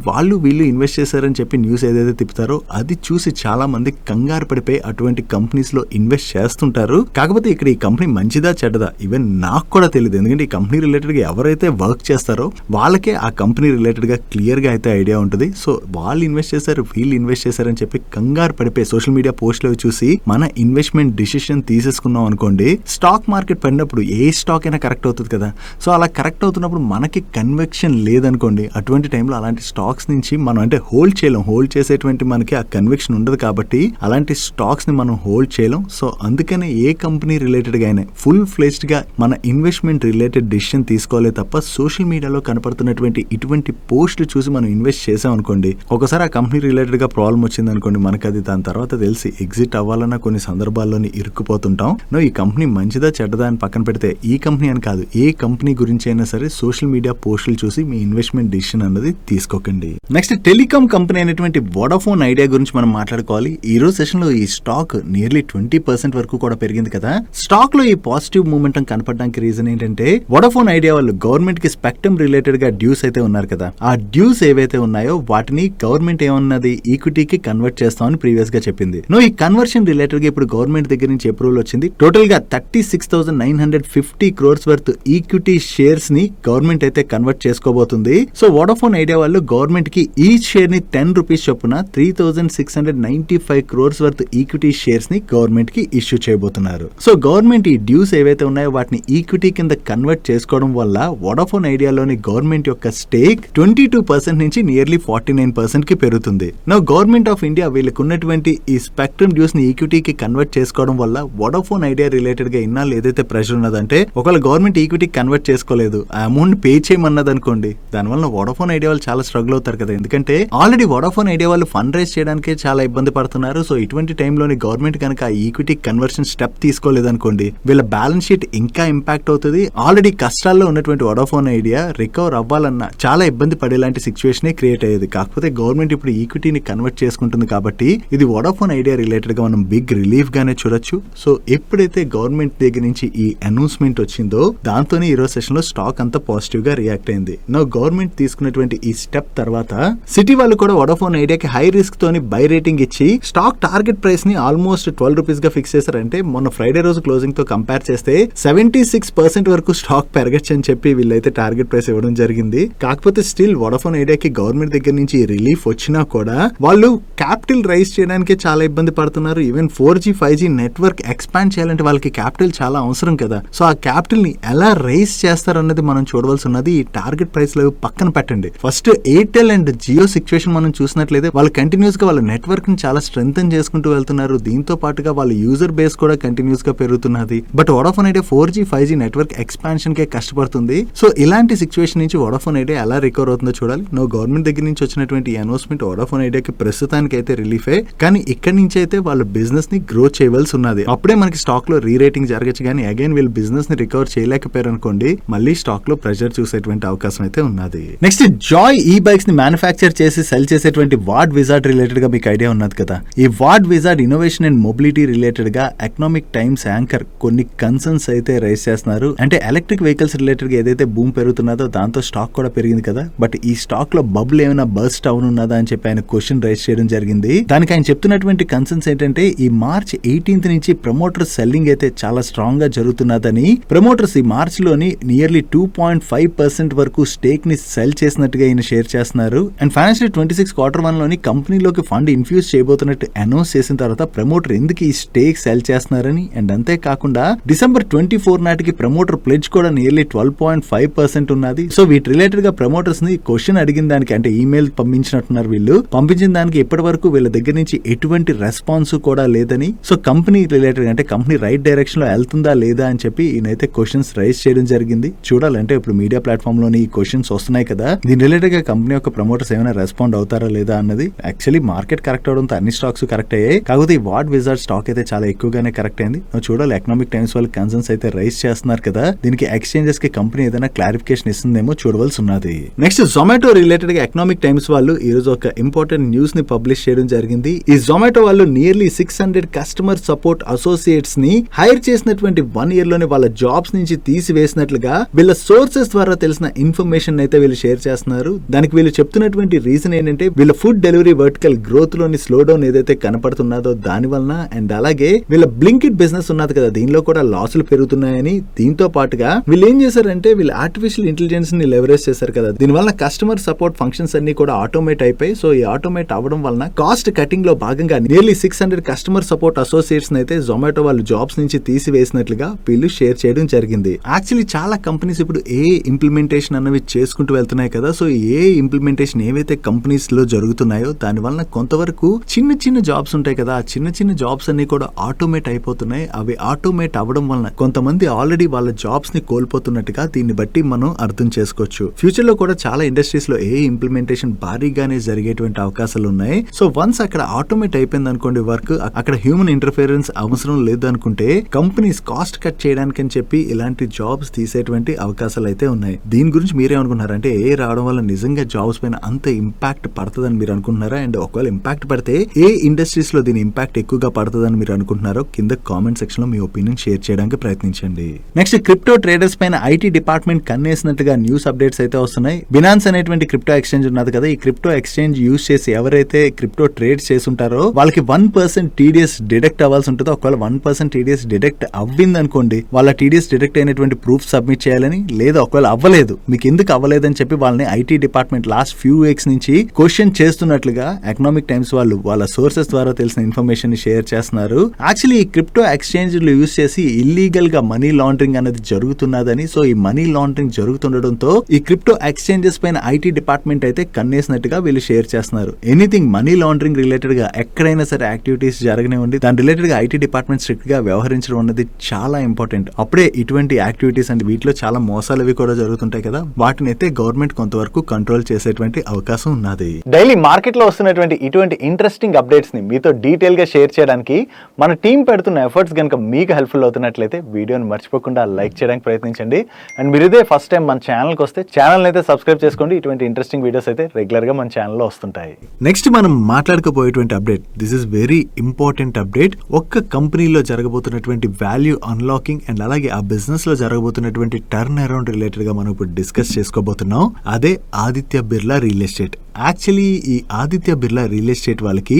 వీళ్ళు ఇన్వెస్ట్ చేశారని చెప్పి న్యూస్ ఏదైతే తిప్పుతారో అది చూసి చాలా మంది కంగారు పడిపోయి అటువంటి కంపెనీస్ లో ఇన్వెస్ట్ చేస్తుంటారు. కాకపోతే ఇక్కడ ఈ కంపెనీ మంచిదా చెడ్డదా ఈవెన్ నాకు కూడా తెలియదు. ఎందుకంటే ఈ కంపెనీ రిలేటెడ్ గా ఎవరైతే వర్క్ చేస్తారో వాళ్ళకే ఆ కంపెనీ రిలేటెడ్ గా క్లియర్ గా అయితే ఐడియా ఉంటుంది. సో వాళ్ళు ఇన్వెస్ట్ చేశారు, వీళ్ళు ఇన్వెస్ట్ చేశారని చెప్పి కంగారు పడిపోయి సోషల్ మీడియా పోస్టులు చూసి మన ఇన్వెస్ట్మెంట్ డిసిషన్ తీసేసుకున్నాం అనుకోండి, స్టాక్ మార్కెట్ పడినప్పుడు ఏ స్టాక్ అయినా కరెక్ట్ అవుతుంది కదా. సో అలా కరెక్ట్ అవుతున్నప్పుడు మనకి కన్విక్షన్ లేదనుకోండి, అటువంటి టైంలో అలాంటి స్టాక్స్ నుంచి మనం అంటే హోల్డ్ చేయలేం. హోల్డ్ చేసేటువంటి మనకి ఆ కన్విక్షన్ ఉండదు కాబట్టి అలాంటి స్టాక్స్ ని మనం హోల్డ్ చేయలేం. సో అందుకనే ఏ కంపెనీ రిలేటెడ్ గా అయినా ఫుల్ ఫ్లెజ్డ్ గా మన ఇన్వెస్ట్మెంట్ రిలేటెడ్ డిసిషన్ తీసుకోవాలి తప్ప సోషల్ మీడియాలో కనపడుతున్నటువంటి ఇటువంటి పోస్టులు చూసి మనం ఇన్వెస్ట్ చేసాం అనుకోండి, ఒకసారి ఆ కంపెనీ రిలేటెడ్ గా ప్రాబ్లం వచ్చింది అనుకోండి, మనకి అది దాని తర్వాత తెలిసి ఎగ్జిట్ అవ్వాలన్న కొన్ని సందర్భాల్లోని ఇరుక్కుపోతుంటాం. ఈ కంపెనీ మంచిదా చెడ్డదా అని పక్కన పెడితే ఈ కంపెనీ అని కాదు, ఏ కంపెనీ గురించి అయినా సరే సోషల్ మీడియా పోస్టులు చూసి మీ ఇన్వెస్ట్మెంట్ డిసిషన్ అన్నది తీసుకోకండి. నెక్స్ట్ టెలికాం కంపెనీ అయినటువంటి వోడాఫోన్ ఐడియా గురించి మనం మాట్లాడుకోవాలి. ఈ రోజు సెషన్ లో ఈ స్టాక్ నియర్లీ 20% వరకు కూడా పెరిగింది కదా. స్టాక్ లో ఈ పాజిటివ్ మూమెంటం కనపడడానికి రీజన్ ఏంటంటే వోడాఫోన్ ఐడియా వాళ్ళు గవర్నమెంట్ కి స్పెక్ట్రమ్ రిలేటెడ్ గా డ్యూస్ అయితే ఉన్నారు కదా. ఆ డ్యూస్ ఏవైతే ఉన్నాయో వాటిని గవర్నమెంట్ ఏమన్నది ఈక్విటీకి కన్వర్ట్ చేస్తామని ప్రీవియస్ గా చెప్పింది. ఈ కన్వర్షన్ రిలేటెడ్ గా ఇప్పుడు గవర్నమెంట్ దగ్గర నుంచి అప్రూవల్ వచ్చింది. టోటల్ గా 36,950 crores వర్త్ ఈక్విటీ షేర్స్ ని గవర్నమెంట్ అయితే కన్వర్ట్ చేసుకోబోతుంది. సో వోడాఫోన్ ఐడియా వాళ్ళు గవర్నమెంట్ కి ఈ షేర్ ని 10 రూపీస్ చొప్పున 3,695 crores వర్త్ ఈక్విటీ షేర్స్ ని గవర్నమెంట్ కి ఇష్యూ చేయబోతున్నారు. సో గవర్నమెంట్ ఈ డ్యూస్ ఏవైతే ఉన్నాయో వాటిని ఈక్విటీ కింద కన్వర్ట్ చేసుకోవడం వల్ల వోడాఫోన్ ఐడియాలోని గవర్నమెంట్ యొక్క స్టేక్ 22% నుంచి నియర్లీ 49% కి పెరుగుతుంది. గవర్నమెంట్ ఆఫ్ ఇండియా వీళ్ళకి ఉన్నటువంటి ఈ స్పెక్ట్రమ్ డ్యూస్ ని ఈక్విటీకి కన్వర్ట్ చేసుకోవడం వల్ల వోడాఫోన్ ఐడియా రిలేటెడ్ గా ఇన్నాళ్ళు ఏదైతే ప్రెషర్ ఉన్నదంటే ఒకవేళ గవర్నమెంట్ ఈక్విటీకి కన్వర్ట్ చేసుకోలేదు, ఆ అమౌంట్ పే చేయమన్నది అనుకోండి, దానివల్ల వోడాఫోన్ ఐడియా వాళ్ళు చాలా స్ట్రగుల్ అవుతారు కదా. ఎందుకంటే ఆల్రెడీ వోడాఫోన్ ఐడియా వాళ్ళు ఫండ్ రైజ్ చేయడానికి చాలా ఇబ్బంది పడుతున్నారు. సో ఇటువంటి టైంలోని గవర్నమెంట్ కనుక ఆ ఈక్విటీ కన్వర్షన్ స్టెప్ తీసుకోలేదనుకోండి, వీళ్ళ బ్యాలెన్స్ షీట్ ఇంకా ఇంపాక్ట్ అవుతుంది. ఆల్రెడీ కష్టాల్లో ఉన్నటువంటి వోడాఫోన్ ఐడియా రికవర్ అవ్వాలన్నా చాలా ఇబ్బంది పడేలాంటి సిచ్యువేషన్ క్రియేట్ అయ్యేది. కాకపోతే గవర్నమెంట్ ఇప్పుడు ఈక్విటీని కన్వర్ట్ చేసుకుంటుంది కాబట్టి ఇది వోడాఫోన్ ఐడియా రిలేటెడ్ గా మనం బిగ్ రిలీఫ్ గానే చూడొచ్చు. సో ఎప్పుడైతే గవర్నమెంట్ దగ్గర నుంచి ఈ అనౌన్స్మెంట్ వచ్చిందో దాంతోనే ఈ రోజు సెషన్ లో స్టాక్ అంతా పాజిటివ్ గా రియాక్ట్ అయింది. గవర్నమెంట్ తీసుకున్నటువంటి ఈ స్టెప్ తర్వాత సిటీ వాళ్ళు కూడా వోడాఫోన్ ఐడియాకి హై రిస్క్ తోని బై రేటింగ్ ఇచ్చి స్టాక్ టార్గెట్ ప్రైస్ ని ఆల్మోస్ట్ 12 రూపీస్ గా ఫిక్స్ చేశారంటే మొన్న ఫ్రైడే రోజు క్లోజింగ్ తో కంపేర్ చేస్తే 76% వరకు స్టాక్ పెరగచ్చు అని చెప్పి వీళ్ళైతే టార్గెట్ ప్రైస్ ఇవ్వడం జరిగింది. కాకపోతే స్టిల్ వోడాఫోన్ ఐడియాకి గవర్నమెంట్ దగ్గర నుంచి రిలీఫ్ వచ్చినా కూడా వాళ్ళు క్యాపిటల్ రైజ్ చేయడానికి చాలా ఇబ్బంది పడుతున్నారు. Even 4G 5G network expand చేయాలంటే వాళ్ళకి క్యాపిటల్ చాలా అవసరం కదా. సో ఆ క్యాపిటల్ ని ఎలా రైజ్ చేస్తారన్నది మనం చూడవలసి ఉన్నది. ఈ టార్గెట్ ప్రైస్ లో పక్కన పెట్టండి. First Airtel and Jio situation మనం చూసినట్లయితే వాళ్ళు కంటిన్యూస్ గా వాళ్ళ నెట్వర్క్ ని చాలా స్ట్రెంథెన్ చేసుకుంటూ వెళ్తున్నారు. దీంతో పాటుగా వాళ్ళ యూజర్ బేస్ కూడా కంటిన్యూస్ గా పెరుగుతున్నది. But Vodafone Idea 4G 5G network expansion కే కష్టపడుతుంది. సో ఇలాంటి సిచ్యువేషన్ నుంచి వోడాఫోన్ ఐడియా ఎలా రికవర్ అవుతుందో చూడాలి. గవర్నమెంట్ దగ్గర నుంచి వచ్చినటువంటి అనౌన్స్మెంట్ వోడాఫోన్ ఐడియాకి ప్రస్తుతానికి అయితే రిలీఫే, కానీ ఇక్కడి నుంచి అయితే వాళ్ళు వాళ్ళ బిజినెస్ ని గ్రో చేయవలసి ఉన్నది. అప్పుడే మనకి స్టాక్ లో రీరేటింగ్ జరగచ్చు, కానీ అగైన్ వీళ్ళు బిజినెస్ ని రికవర్ చేయలేకపోయారు అనుకోండి, మళ్ళీ స్టాక్ లో ప్రెషర్ చూసేటువంటి అవకాశం అయితే ఉన్నది. నెక్స్ట్ జాయ్ ఈ బైక్స్ ని మ్యానుఫ్యాక్చర్ చేసి సెల్ చేసేటువంటి వార్డ్ విజార్డ్ రిలేటెడ్ గా మీకు ఐడియా ఉన్నది కదా. ఈ ward wizard innovation and mobility related గా ఎకనామిక్ టైమ్స్ యాంకర్ కొన్ని కన్సర్న్స్ అయితే రైజ్ చేస్తున్నారు. అంటే ఎలక్ట్రిక్ వెహికల్స్ రిలేటెడ్ గా ఏదైతే బూమ్ పెరుగుతున్నదో దాంతో స్టాక్ కూడా పెరిగింది కదా, బట్ ఈ స్టాక్ లో బబుల్ ఏమైనా బర్స్ట్ అవునున్నదా అని చెప్పి ఆయన క్వశ్చన్ రైజ్ చేయడం జరిగింది. దానికి ఆయన చెప్తున్నటువంటి కన్సర్న్స్ ఏంటంటే ఈ మార్చ్ 18th నుంచి ప్రమోటర్ సెల్లింగ్ అయితే చాలా స్ట్రాంగ్ గా జరుగుతున్నదని, ప్రమోటర్స్ ఈ మార్చ్ లోని నియర్లీ 2.5% వరకు స్టేక్ ని సెల్ చేసినట్టుగా ఈయన షేర్ చేస్తున్నారు. అండ్ ఫైనాన్షియల్ 26 Q1 లోని కంపెనీలోకి ఫండ్ ఇన్ఫ్యూజ్ చేయబోతున్నట్టు అనౌన్స్ చేసిన తర్వాత ప్రమోటర్ ఎందుకు ఈ స్టేక్ సెల్ చేస్తున్నారని, అండ్ అంతేకాకుండా December 24 నాటికి ప్రమోటర్ ప్లెడ్జ్ కూడా నియర్లీ 12.5% ఉన్నది. సో వీటి రిలేటెడ్ గా ప్రమోటర్స్ ని క్వశ్చన్ అడిగిన దానికి, అంటే ఈమెయిల్ పంపించినట్టున్నారు వీళ్ళు, పంపించిన దానికి ఇప్పటి వరకు వీళ్ళ దగ్గర నుంచి ఎటువంటి రెస్పాన్స్ కూడా లేదని, సో కంపెనీ రిలేటెడ్ అంటే కంపెనీ రైట్ డైరెక్షన్ లో వెళ్తుందా లేదా అని చెప్పి ఈయనైతే క్వశ్చన్స్ రైజ్ చేయడం జరిగింది. చూడాలంటే ఇప్పుడు మీడియా ప్లాట్ఫామ్ లోని ఈ క్వశ్చన్స్ వస్తున్నాయి కదా, దీని రిలేటెడ్ గా కంపెనీ యొక్క ప్రమోటర్స్ ఏమైనా రెస్పాండ్ అవుతారా లేదా అన్నది. యాక్చువల్లీ మార్కెట్ కరెక్ట్ అవడంతో అన్ని స్టాక్స్ కరెక్ట్ అయ్యాయి, కాకపోతే ఈ వార్డ్ విజార్డ్ స్టాక్ అయితే చాలా ఎక్కువగానే కరెక్ట్ అయింది. చూడాలి, ఎకనామిక్ టైమ్స్ వాళ్ళు కన్సర్న్స్ అయితే రైజ్ చేస్తున్నారు కదా, దీనికి ఎక్స్చేంజెస్ కి కంపెనీ ఏదైనా క్లారిఫికేషన్ ఇస్తుందేమో చూడవలసి ఉన్నది. నెక్స్ట్ జొమాటో రిలేటెడ్ గా ఎకనామిక్ టైమ్స్ వాళ్ళు ఈ రోజు ఒక ఇంపార్టెంట్ న్యూస్ ని పబ్లిష్ చేయడం జరిగింది. ఈ జొమాటో వాళ్ళు నియర్లీ 600 కస్టమర్ సపోర్ట్ అసోసియేట్స్ ని హైర్ చేసినటువంటి 1 year లోనే వాళ్ళ జాబ్స్ నుంచి తీసివేసినట్లుగా వీళ్ళ సోర్సెస్ ద్వారా తెలిసిన ఇన్ఫర్మేషన్ అయితే వీళ్ళు షేర్ చేస్తున్నారు. దానికి వీళ్ళు చెప్తున్నటువంటి రీజన్ ఏంటంటే వీళ్ళ ఫుడ్ డెలివరీ వర్టికల్ గ్రోత్ లోని స్లో డౌన్ ఏదైతే కనపడుతున్నదో దాని వలన, అండ్ అలాగే వీళ్ళ బ్లింకిట్ బిజినెస్ ఉన్నది కదా దీనిలో కూడా లాసులు పెరుగుతున్నాయని, దీంతో పాటుగా వీళ్ళు ఏం చేశారంటే వీళ్ళు ఆర్టిఫిషియల్ ఇంటెలిజెన్స్ ని లెవరేజ్ చేశారు కదా, దీని వలన కస్టమర్ సపోర్ట్ ఫంక్షన్స్ అన్ని కూడా ఆటోమేట్ అయిపోయి, సో ఈ ఆటోమేట్ అవ్వడం వలన కాస్ట్ కటింగ్ లో భాగంగా నియర్లీ 600 కస్టమర్ సపోర్ట్ అసోసియేట్స్ అయితే జొమాటో వాళ్ళు జాబ్స్ నుంచి తీసివేసినట్లుగా వీళ్ళు షేర్ చేయడం జరిగింది. యాక్చువల్లీ చాలా కంపెనీస్ ఇప్పుడు ఏ ఇంప్లిమెంటేషన్ అన్నవి చేసుకుంటూ వెళ్తున్నాయి కదా, సో ఏ ఇంప్లిమెంటేషన్ ఏవైతే కంపెనీస్ లో జరుగుతున్నాయో దాని వలన కొంతవరకు చిన్న చిన్న జాబ్స్ ఉంటాయి కదా, ఆ చిన్న చిన్న జాబ్స్ అన్ని కూడా ఆటోమేట్ అయిపోతున్నాయి. అవి ఆటోమేట్ అవ్వడం వలన కొంతమంది ఆల్రెడీ వాళ్ళ జాబ్స్ ని కోల్పోతున్నట్టుగా దీన్ని బట్టి మనం అర్థం చేసుకోవచ్చు. ఫ్యూచర్ లో కూడా చాలా ఇండస్ట్రీస్ లో ఏ ఇంప్లిమెంటేషన్ భారీగానే జరిగేటువంటి అవకాశాలు ఉన్నాయి. సో వన్స్ అక్కడ ఆటోమేట్ అయిపోయింది అనుకోండి వర్క్, అక్కడ హ్యూమన్ ఇంటర్ఫిరెన్స్ అవసరం లేదు అనుకుంటే కంపెనీస్ కాస్ట్ కట్ చేయడానికి అని చెప్పి ఇలాంటి జాబ్స్ తీసేటువంటి అవకాశాలు అయితే ఉన్నాయి. దీని గురించి మీరేమనుకుంటున్నారు అంటే ఏ రావడం వల్ల నిజంగా జాబ్స్ పైన అంత ఇంపాక్ట్ పడుతుందని మీరు అనుకుంటున్నారా, అండ్ ఒకవేళ ఇంపాక్ట్ పడితే ఏ ఇండస్ట్రీస్ లో దీని ఇంపాక్ట్ ఎక్కువగా పడుతుందని మీరు అనుకుంటున్నారో కింద కామెంట్ సెక్షన్ లో మీ ఒపీనియన్ షేర్ చేయడానికి ప్రయత్నించండి. నెక్స్ట్ క్రిప్టో ట్రేడర్స్ పైన ఐటీ డిపార్ట్మెంట్ కన్నేసినట్టుగా న్యూస్ అప్డేట్స్ అయితే వస్తున్నాయి. బినాన్స్ అనేటువంటి క్రిప్టో ఎక్స్చేంజ్ ఉన్నది కదా, ఈ క్రిప్టో ఎక్స్చేంజ్ యూజ్ చేసి ఎవరైతే క్రిప్టో ట్రేడ్ చేసుంటారో వాళ్ళకి 1% TDS డిడక్ట్ అవ్వాల్సి ఉంటుందో, ఒకవేళ 1% TDS డిడక్ట్ అవ్వింది అనుకోండి వాళ్ళ TDS డిడక్ట్ అయినటువంటి ప్రూఫ్ సబ్మిట్ చేయాలని, లేదా ఒకవేళ అవ్వలేదు మీకు ఎందుకు అవ్వలేదని చెప్పి వాళ్ళని IT department last few weeks నుంచి క్వశ్చన్ చేస్తున్నట్లుగా ఎకనామిక్ టైమ్స్ వాళ్ళు వాళ్ళ సోర్సెస్ ద్వారా తెలిసిన ఇన్ఫర్మేషన్ ని షేర్ చేస్తున్నారు. యాక్చువల్లీ ఈ క్రిప్టో ఎక్స్చేంజ్ యూజ్ చేసి ఇల్లీగల్ గా మనీ లాండరింగ్ అనేది జరుగుతున్నదని, సో ఈ మనీ లాండరింగ్ జరుగుతుండడంతో ఈ క్రిప్టో ఎక్స్చేంజెస్ పైన ఐటీ డిపార్ట్మెంట్ అయితే కన్నేసినట్టుగా వీళ్ళు షేర్ చేస్తున్నారు. ఎనీథింగ్ మనీ లాండరింగ్ రిలేటెడ్ గా ఎక్కడైనా సరే యాక్టివిటీస్ జరగనివ్వండి, దాని రిలేటెడ్ గా ఐటీ డిపార్ట్మెంట్ స్ట్రిక్ట్ గా వ్యవహరించడం అనేది చాలా ఇంపార్టెంట్. అప్పుడే ఇటువంటి యాక్టివిటీస్ అంటే వీటిలో చాలా మోసాలు అవి కూడా జరుగుతుంటాయి కదా, వాటిని అయితే గవర్నమెంట్ కొంతవరకు కంట్రోల్ చేసేటువంటి అవకాశం ఉన్నది. డైలీ మార్కెట్ లో వస్తున్నటువంటి ఇటువంటి ఇంట్రెస్టింగ్ అప్డేట్స్ ని మీతో డీటెయిల్ గా షేర్ చేయడానికి మన టీం పెడుతున్న ఎఫర్ట్స్ కనుక మీకు హెల్ప్ఫుల్ అవుతున్నట్లయితే వీడియోని మర్చిపోకుండా లైక్ చేయడానికి ప్రయత్నించండి. అండ్ మీరు ఇదే ఫస్ట్ టైం మన ఛానల్కి వస్తే ఛానల్ అయితే సబ్స్క్రైబ్ చేసుకోండి. ఇటువంటి ఇంట్రెస్టింగ్ వీడియోస్ అయితే రెగ్యులర్ గా మన ఛానల్లో వస్తుంటాయి. నెక్స్ట్ మనం మాట్లాడుకోబోయేటువంటి update, this is very important update. ఒక్క కంపెనీలో జరగబోతున్నటువంటి వాల్యూ అన్లాకింగ్ అండ్ అలాగే ఆ బిజినెస్ లో జరగబోతున్నటువంటి టర్న్ అరౌండ్ రిలేటెడ్ గా మనం ఇప్పుడు డిస్కస్ చేసుకోబోతున్నాం. అదే Aditya Birla real estate. Actually ఈ ఆదిత్య బిర్లా రియల్ ఎస్టేట్ వాళ్ళకి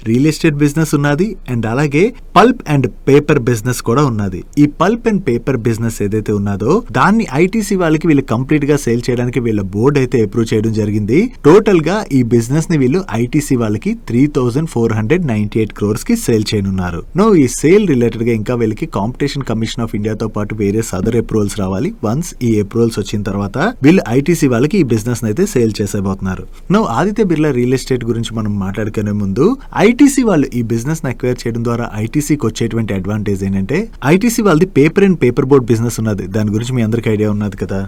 రియల్ ఎస్టేట్ బిజినెస్ ఉన్నది అండ్ అలాగే పల్ప్ అండ్ పేపర్ బిజినెస్ కూడా ఉన్నది. ఈ పల్ప్ అండ్ పేపర్ బిజినెస్ ఏదైతే ఉన్నదో దాన్ని ఐటీసీ వాళ్ళకి వీళ్ళు కంప్లీట్ గా సేల్ చేయడానికి వీళ్ళ బోర్డు అయితే అప్రూవ్ చేయడం జరిగింది. టోటల్ గా ఈ బిజినెస్ ని వీళ్ళు ఐటీసీ వాళ్ళకి 3,498 crores కి సేల్ చేయనున్నారు. ఈ సేల్ రిలేటెడ్ గా ఇంకా వీళ్ళకి కాంపిటీషన్ కమిషన్ ఆఫ్ ఇండియాతో పాటు వేరే అదర్ అప్రూవల్స్ రావాలి. వన్స్ ఈ అప్రూవల్స్ వచ్చిన తర్వాత వీళ్ళు ఐటీసీ వాళ్ళకి ఈ బిజినెస్ అయితే సేల్ చేసేబోతున్నారు. ఆదిత్య బిర్లా రియల్ ఎస్టేట్ గురించి మనం మాట్లాడుకునే ముందు ఐటీసీ వాళ్ళు ఈ బిజినెస్ ని అక్వైర్ చేయడం ద్వారా ఐటీసీకి వచ్చేటువంటి అడ్వాంటేజ్ ఏంటంటే ఐటీసీ వాళ్ళది paper and paper board business ఉన్నది. దాని గురించి మీ అందరికి ఐడియా ఉన్నది కదా.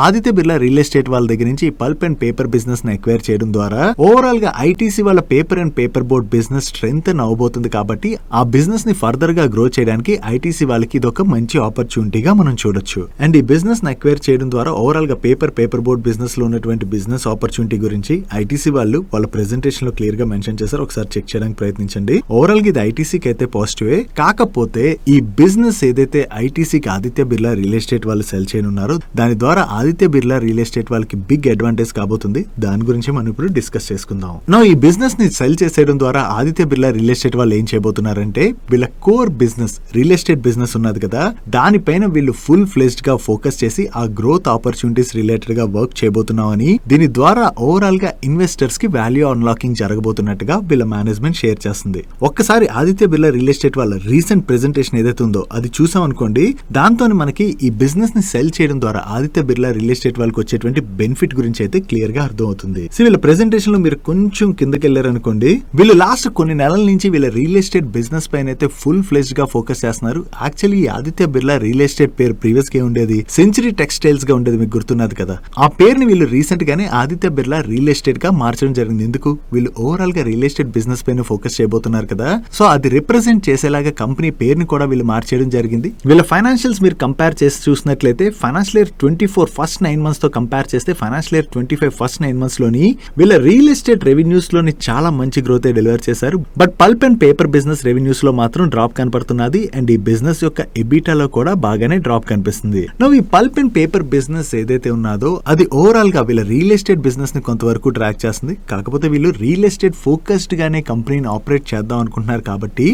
ఆదిత్య బిర్లా రియల్ ఎస్టేట్ వాళ్ళ దగ్గర నుంచి పల్ప్ అండ్ పేపర్ బిజినెస్ ని అక్వైర్ చేయడం ద్వారా ఓవరాల్ గా ఐటీసీ వాళ్ళ paper and paper board business strengthen అవబోతుంది ఇవ్వబోతుంది కాబట్టి ఆ బిజినెస్ ని ఫర్దర్ గా గ్రో చేయడానికి ఐటీసీ వాళ్ళకి ఇది ఒక మంచి ఆపర్చునిటీగా మనం చూడొచ్చు. అండ్ ఈ బిజినెస్ ని అక్వైర్ చేయడం ద్వారా ఓవరాల్ గా పేపర్ బోర్డ్ బిజినెస్ లో ఉన్నటువంటి బిజినెస్ ఆపర్చునిటీ గురించి ఐటీసీ వాళ్ళు వాళ్ళ ప్రెజెంటేషన్ లో క్లియర్ గా మెన్షన్ చేశారు. ఒకసారి చెక్ చేయడానికి ప్రయత్నించండి. ఓవరాల్ గా ఇది ఐటీసీకి అయితే పాజిటివే. కాకపోతే ఈ బిజినెస్ ఏదైతే ఐటీసీకి ఆదిత్య బిర్లా రియల్ ఎస్టేట్ వాళ్ళు సెల్ చేయనున్నారో దాని ద్వారా ఆదిత్య బిర్లా రియల్ ఎస్టేట్ వాళ్ళకి బిగ్ అడ్వాంటేజ్ కాబోతుంది. దాని గురించి మనం ఇప్పుడు డిస్కస్ చేసుకుందాం. నో ఈ బిజినెస్ ని సెల్ చేసేయడం ద్వారా ఆదిత్య బిర్లా రియల్ ఎస్టేట్ వాళ్ళు ఏం చేయబోతున్నారంటే వీళ్ళ core business real estate business ఉన్నది కదా దానిపైన వీళ్ళు ఫుల్ ఫ్లెజ్డ్ గా ఫోకస్ చేసి ఆ గ్రోత్ ఆపర్చునిటీస్ రిలేటెడ్ గా వర్క్ చేయబోతున్నామని, దీని ద్వారా ఓవరాల్ గా ఇన్వెస్టర్స్ కి వాల్యూ అన్లాకింగ్ జరగబోతున్నట్టుగా వీళ్ళ మేనేజ్మెంట్ షేర్ చేస్తుంది. ఒక్కసారి ఆదిత్య బిర్లా రియల్ ఎస్టేట్ వాళ్ళ రీసెంట్ ప్రెజెంటేషన్ ఏదైతే ఉందో అది చూసాం అనుకోండి, దాంతో మనకి ఈ బిజినెస్ ని సెల్ చేయడం ద్వారా ఆదిత్య బిర్లా రియల్ ఎస్టేట్ వాళ్ళకి వచ్చేటువంటి బెనిఫిట్ గురించి అయితే క్లియర్ గా అర్థం అవుతుంది. సో వీళ్ళ ప్రెజెంటేషన్ లో మీరు కొంచెం కిందకి వెళ్ళారనుకోండి, వీళ్ళు లాస్ట్ కొన్ని నెలల నుంచి వీళ్ళ రియల్ ఎస్టేట్ బిజినెస్ పైన అయితే ఫుల్ ఫ్లెజ్డ్ గా ఫోకస్ చేస్తున్నారు. యాక్చువల్లీ ఈ ఆదిత్య బిర్లా రియల్ ఎస్టేట్ పేరు ప్రీవియస్ గా ఉండేది సెంచరీ టెక్స్టైల్స్ గా ఉండేది, మీకు గుర్తున్నది కదా. ఆ పేరుని వీళ్ళు రీసెంట్ గానే ఆదిత్య బిర్లా రియల్ ఎస్టేట్ గా మార్చడం జరిగింది. ఎందుకు? వీళ్ళు ఓవరాల్ గా రియల్ ఎస్టేట్ బిజినెస్ పైన ఫోకస్ చేయబోతున్నారు కదా, సో అది రిప్రజెంట్ చేసేలాగా కంపెనీ పేరుని కూడా వీళ్ళు మార్చేయడం జరిగింది. వీళ్ళ ఫైనాన్షియల్స్ మీరు కంపేర్ చేసి చూసినట్లయితే ఫైనాన్షియల్ ఇయర్ 24 ఫస్ట్ 9 months తో కంపేర్ చేస్తే ఫైనాన్షియల్ ఇయర్ 25 ఫస్ట్ 9 months లోని వీళ్ళ రియల్ ఎస్టేట్ రెవెన్యూస్ లోని చాలా మంచి గ్రోత్ డెలివర్ చేశారు. But pulp and paper business revenues లో మాత్రం డ్రాప్ కనపడుతున్నది. అండ్ ఈ బిజినెస్ యొక్క ఎబిటాలో కూడా బాగానే డ్రాప్ కనిపిస్తుంది. ఈ పల్ప్ అండ్ పేపర్ బిజినెస్ ఏదైతే ఉన్నదో అది ఓవరాల్ గా వీళ్ళ రియల్ ఎస్టేట్ బిజినెస్ ని కొంతవరకు ట్రాక్ చేస్తుంది. కాకపోతే వీళ్ళు రియల్ ఎస్టేట్ ఫోకస్డ్ గానే కంపెనీని ఆపరేట్ చేద్దాం అనుకుంటున్నారు కాబట్టి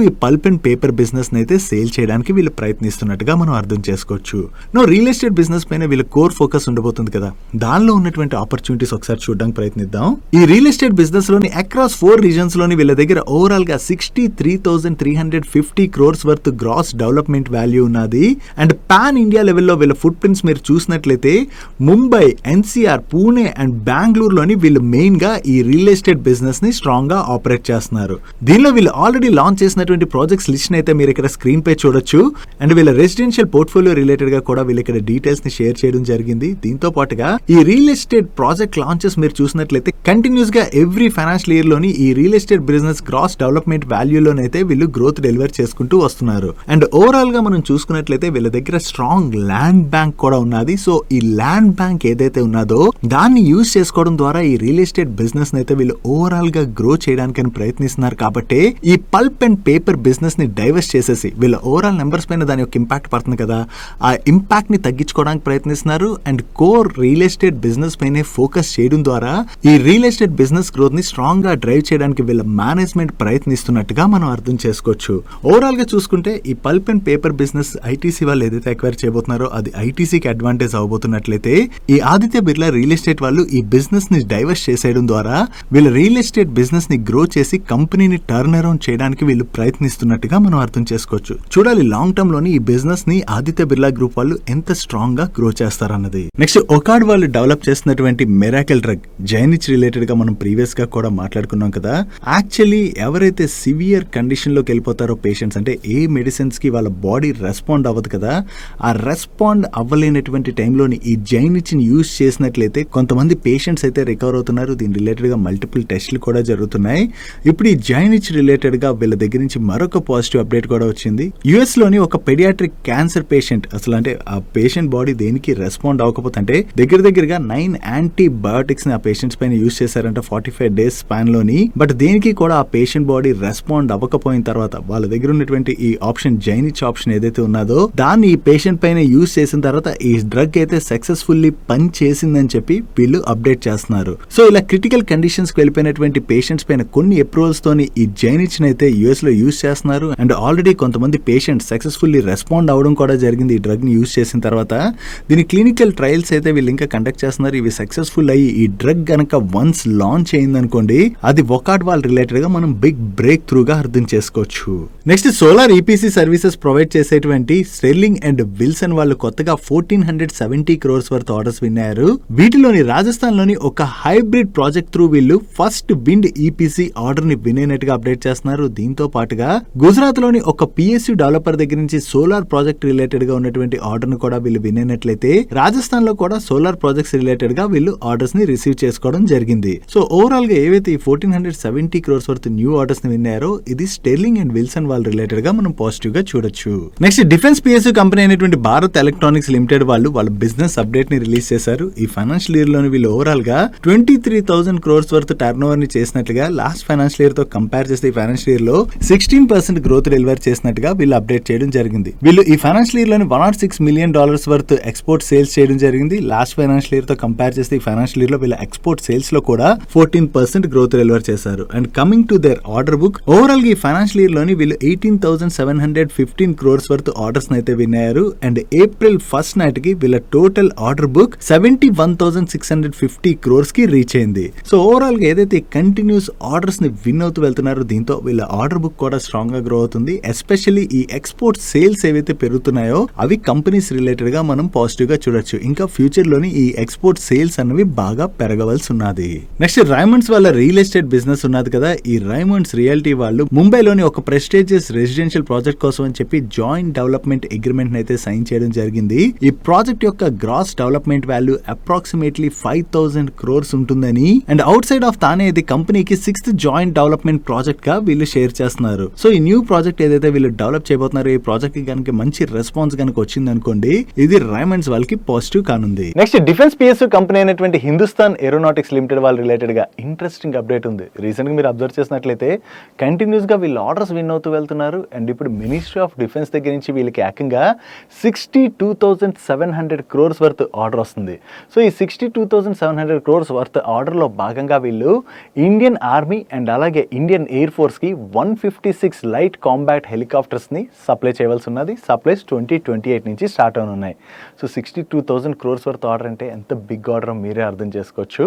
ఈ పల్ప్ అండ్ పేపర్ బిజినెస్ అయితే సేల్ చేయడానికి వీళ్ళు ప్రయత్నిస్తున్నట్టుగా మనం అర్థం చేసుకోవచ్చు. రియల్ ఎస్టేట్ బిజినెస్ పైన వీళ్ళ కోర్ ఫోకస్ ఉండబోతుంది కదా, దానిలో ఉన్నటువంటి ఆపర్చునిటీస్ ఒకసారి చూడడానికి ప్రయత్నిద్దాం. ఈ రియల్ ఎస్టేట్ బిజినెస్ లోని అక్రాస్ 4 రీజన్స్ లోని వీళ్ళ దగ్గర ఓవరాల్ గా 63,350 crores worth gross development value ఉన్నది. అండ్ పాన్ ఇండియా లెవెల్లో వీళ్ళ ఫుట్ ప్రింట్స్ మీరు చూసినట్లయితే ముంబై, ఎన్సీఆర్, పూణే అండ్ బెంగళూరులోని వీళ్ళు మెయిన్ గా ఈ రియల్ ఎస్టేట్ బిజినెస్ ని స్ట్రాంగ్ గా ఆపరేట్ చేస్తున్నారు. దీనిలో వీళ్ళు ఆల్రెడీ లాంచ్ చేసినటువంటి ప్రాజెక్ట్స్ లిస్ట్ అయితే మీరు ఇక్కడ స్క్రీన్ పై చూడొచ్చు. అండ్ వీళ్ళ రెసిడెన్షియల్ పోర్ట్ఫోలియో రిలేటెడ్ గా కూడా వీళ్ళు ఇక్కడ డీటెయిల్స్ ని షేర్ చేయడం జరిగింది. దీంతో పాటుగా ఈ రియల్ ఎస్టేట్ ప్రాజెక్ట్ లాంచెస్ మీరు చూసినట్లయితే కంటిన్యూస్ గా ఎవ్రీ ఫైనాన్షియల్ ఇయర్ లోని ఈ real estate business gross development వాల్యూలోనైతే వీళ్ళు గ్రోత్ డెలివర్ చేసుకుంటూ వస్తున్నారు. అండ్ ఓవరాల్ గా మనం చూసుకున్నట్లయితే వీళ్ళ దగ్గర స్ట్రాంగ్ ల్యాండ్ బ్యాంక్ కూడా ఉన్నది. సో ఈ ల్యాండ్ బ్యాంక్ ఏదైతే ఉన్నదో దాన్ని యూజ్ చేసుకోవడం ద్వారా ఈ రియల్ ఎస్టేట్ బిజినెస్ అయితే వీళ్ళు ఓవరాల్ గా గ్రో చేయడానికి ప్రయత్నిస్తున్నారు. కాబట్టి ఈ పల్ప్ అండ్ పేపర్ బిజినెస్ ని డైవర్స్ చేసేసి వీళ్ళ ఓవరాల్ నెంబర్స్ పైన దాని యొక్క ఇంపాక్ట్ పడుతుంది కదా, ఆ ఇంపాక్ట్ ని తగ్గించుకోవడానికి ప్రయత్నిస్తున్నారు. And core real estate business పైనే ఫోకస్ చేయడం ద్వారా ఈ రియల్ ఎస్టేట్ బిజినెస్ గ్రోత్ ని స్ట్రాంగ్ గా డ్రైవ్ చేయడానికి వీళ్ళ మేనేజ్మెంట్ ప్రయత్నిస్తున్నట్టుగా మనం అర్థం చేసుకోవచ్చు. ఓవరాల్ గా చూసుకుంటే ఈ pulp and paper business ITC వాళ్ళు ఏదైతే అక్వైర్ చేయబోతున్నారో అది ఐటీసీకి అడ్వాంటేజ్ అవబోతున్నట్లయితే ఈ ఆదిత్య బిర్లా రియల్ ఎస్టేట్ వాళ్ళు ఈ బిజినెస్ ని డైవర్స్ చేసేయడం ద్వారా వీళ్ళ రియల్ ఎస్టేట్ బిజినెస్ ని గ్రో చేసి కంపెనీని టర్న్ అరౌండ్ చేయడానికి వీళ్ళు ప్రయత్నిస్తున్నట్టుగా మనం అర్థం చేసుకోవచ్చు. చూడాలి లాంగ్ టర్మ్ లోని ఈ బిజినెస్ ని ఆదిత్య బిర్లా గ్రూప్ వాళ్ళు ఎంత స్ట్రాంగ్ గా గ్రో చేస్తారన్నది. నెక్స్ట్ ఒకాడ్ వాళ్ళు డెవలప్ చేస్తున్నటువంటి మిరాకిల్ డ్రగ్ జైనిచ్ రిలేటెడ్ గా మనం ప్రీవియస్ గా కూడా మాట్లాడుకున్నాం కదా. యాక్చువల్లీ ఎవరైతే సివియర్ కండిషన్ లోకి వెళ్ళిపోతారో పేషెంట్స్, అంటే ఏ మెడిసిన్స్ కి వాళ్ళ బాడీ రెస్పాండ్ అవ్వదు కదా, ఆ రెస్పాండ్ అవ్వలేనటువంటి టైంలోని ఈ జైనిచ్ ని యూజ్ చేసినట్లయితే కొంతమంది పేషెంట్స్ అయితే రికవర్ అవుతున్నారు. దీని రిలేటెడ్ గా మల్టిపుల్ టెస్ట్లు కూడా జరుగుతున్నాయి. ఇప్పుడు ఈ జైనిచ్ రిలేటెడ్ గా వీళ్ళ దగ్గర నుంచి మరొక పాజిటివ్ అప్డేట్ కూడా వచ్చింది. యుఎస్ లోని ఒక పెడియాట్రిక్ క్యాన్సర్ పేషెంట్ అసలు అంటే ఆ పేషెంట్ బాడీ దేనికి రెస్పాండ్ అవ్వకపోతే అంటే దగ్గరగా 9 యాంటీబయోటిక్స్ ని ఆ పేషెంట్స్ పైన యూజ్ చేశారంట 45 days స్పాన్ లోని. బట్ దేనికి కూడా ఆ పేషెంట్ బాడీ రెస్పాండ్ అవ్వకపోయిన తర్వాత వాళ్ళ దగ్గర ఉన్నటువంటి ఈ ఆప్షన్ జైనిచ్ ఆప్షన్ ఏదైతే ఉన్నదో దాన్ని ఈ పేషెంట్ పైన యూజ్ చేసిన తర్వాత ఈ డ్రగ్ అయితే సక్సెస్ఫుల్లీ పని చేసిందని చెప్పి వీళ్ళు అప్డేట్ చేస్తున్నారు. సో ఇలా క్రిటికల్ కండిషన్స్ కి వెళ్ళిపోయినటువంటి పేషెంట్స్ పైన కొన్ని అప్రూవల్స్ తోని ఈ జైనిచ్ అయితే యుఎస్ లో యూజ్ చేస్తున్నారు. అండ్ ఆల్రెడీ కొంతమంది పేషెంట్స్ సక్సెస్ఫుల్లీ రెస్పాండ్ అవడం కూడా జరిగింది ఈ డ్రగ్ ని యూజ్ చేసిన తర్వాత. దీని క్లినికల్ ట్రయల్స్ అయితే వీళ్ళు ఇంకా కండక్ట్ చేస్తున్నారు. ఇవి సక్సెస్ఫుల్ అయ్యి ఈ డ్రగ్ గనక వన్స్ లాంచ్ అయిందనుకోండి అది ఒకాడ్ వాల్ రిలేటెడ్ గా మనం బిగ్ బ్రేక్ త్రూ గా అర్థం చేసుకోవచ్చు. Next solar EPC services provide చేసేటువంటి స్టెర్లింగ్ అండ్ విల్సన్ వాళ్ళు కొత్తగా 1,470 crores వర్త్ ఆర్డర్స్ విన్నారు. వీటిలోని రాజస్థాన్ లోని ఒక హైబ్రిడ్ ప్రాజెక్ట్ త్రూ వీళ్ళు ఫస్ట్ విండ్ ఈపీసీ ఆర్డర్ ని వినేనట్టుగా అప్డేట్ చేస్తున్నారు. దీంతో పాటుగా గుజరాత్ లోని ఒక పిఎస్యు డెవలపర్ దగ్గర నుంచి సోలార్ ప్రాజెక్ట్ రిలేటెడ్ గా ఉన్నటువంటి ఆర్డర్ ను కూడా వీళ్ళు వినేనట్లయితే రాజస్థాన్ లో కూడా సోలార్ ప్రాజెక్ట్స్ రిలేటెడ్ గా వీళ్ళు ఆర్డర్స్ ని రిసీవ్ చేసుకోవడం జరిగింది. సో ఓవరాల్ గా ఏవైతే ఈ 1,470 crores worth new orders orders ని విన్నారో ఇది స్టెర్లింగ్ అండ్ విల్సన్ వాళ్ళు రిలేటెడ్ గా మనం పాజిటివ్ గా చూడొచ్చు. నెక్స్ట్ డిఫెన్స్ పిఎస్యు కంపెనీ అయినటువంటి భారత్ ఎలక్ట్రానిక్స్ లిమిటెడ్ వాళ్ళ బిజినెస్ అప్డేట్ ని రిలీజ్ చేశారు. ఈ ఫైనాన్షియల్ ఇయర్ లోని వీళ్ళు ఓవరాల్ గా 23,000 crores వర్త్ టర్న్ ఓవర్ ని చేసినట్లుగా లాస్ట్ ఫైనాన్షియల్ ఇయర్ తో కంపేర్ చేస్తే ఈ ఫైనాన్షియల్ ఇయర్ లో 16% గ్రోత్ డెలివర్ చేసినట్టుగా వీళ్ళు అప్డేట్ చేయడం జరిగింది. వీళ్ళు ఈ ఫైనాన్షియల్ ఇయర్ లోని $106 million వర్త్ ఎక్స్పోర్ట్ సేల్స్ చేయడం జరిగింది. లాస్ట్ ఫైనాన్షియల్ ఇయర్ తో కంపేర్ చేస్తే ఈ ఫైనాన్షియల్ ఇయర్ లో వీళ్ళ ఎక్స్పోర్ట్ సేల్స్ లో కూడా 14% గ్రోత్ డెలివర్ చేశారు. And coming to their order book, overall గా ఈ ఫైనాన్షియల్ ఇయర్ లోని వీళ్ళు 18,715 crores వర్త్ ఆర్డర్స్ అయితే విన్నారు. అండ్ ఏప్రిల్ 1st నాటికి వీళ్ళ టోటల్ ఆర్డర్ బుక్ 71,650 crores కి రీచ్ అయింది. సో ఓవరాల్ గా ఏదైతే కంటిన్యూస్ ఆర్డర్స్ ని విన్ అవుతూ వెళ్తున్నారో దీంతో వీళ్ళ ఆర్డర్ బుక్ కూడా స్ట్రాంగ్ గా గ్రో అవుతుంది. ఎస్పెషల్లీ ఈ ఎక్స్పోర్ట్ సేల్స్ ఏవైతే పెరుగుతున్నాయో అవి కంపెనీస్ రిలేటెడ్ గా మనం పాజిటివ్ గా చూడొచ్చు. ఇంకా ఫ్యూచర్ లోని ఈ ఎక్స్పోర్ట్ సేల్స్ అనేవి బాగా పెరగవలసి ఉన్నది. నెక్స్ట్ రైమండ్స్ వాళ్ళ రియల్ ఎస్టేట్ బిజినెస్ ఉన్నది కదా, ఈ రైమండ్స్ రియాలిటీ వాళ్ళు ముంబైలోని ఒక ప్రెస్టీజియస్ రెసిడెన్షియల్ ప్రాజెక్ట్ కోసం అని చెప్పి జాయింట్ డెవలప్మెంట్ అగ్రిమెంట్ అయితే సైన్ చేయడం జరిగింది. ఈ ప్రాజెక్ట్ యొక్క gross development value approximately 5,000 crores ఉంటుందని అండ్ అవుట్ సైడ్ ఆఫ్ తానే ఇది కంపెనీకి 6th జాయింట్ డెవలప్మెంట్ ప్రాజెక్ట్ గా వీళ్ళు షేర్ చేస్తున్నారు. సో ఈ న్యూ ప్రాజెక్ట్ ఏదైతే వీళ్ళు డెవలప్ చేయబోతున్నారో ఈ ప్రాజెక్ట్ కి కనుక మంచి రెస్పాన్స్ కనుక వచ్చింది అనుకోండి, ఇది రైమండ్స్ వాళ్ళకి పాజిటివ్ కానుంది. నెక్స్ట్ డిఫెన్స్ పిఎస్యు కంపెనీ అయినటువంటి హిందుస్థాన్ ఏరోనాటిక్స్ లిమిటెడ్ వాళ్ళ రిలేటెడ్ గా ఇంట్రెస్టింగ్ అప్డేట్ ఉంది. రీసెంట్ గా మీరు అబ్జర్వ్ చేసినట్లయితే కంటిన్యూస్ గా వీళ్ళు ఆర్డర్స్ విన్ అవుతూ వెళ్తున్నారు. అండ్ ఇప్పుడు మినిస్ట్రీ ఆఫ్ డిఫెన్స్ దగ్గర నుంచి వీళ్ళకి ఏకంగా 62,700 crores వర్త్ ఆర్డర్ వస్తుంది. సో ఈ 62,700 crores వర్త్ ఆర్డర్ లో భాగంగా వీళ్ళు ఇండియన్ ఆర్మీ అండ్ అలాగే ఇండియన్ ఎయిర్ ఫోర్స్ కి 156 లైట్ కాంబాట్ హెలికాప్టర్స్ ని సప్లై చేయవలసి ఉన్నది. సప్లైస్ 2028 నుంచి స్టార్ట్ అవునున్నాయి. సో 62,000 crores వర్త్ ఆర్డర్ అంటే ఎంత బిగ్ ఆర్డర్ మీరే అర్థం చేసుకోవచ్చు.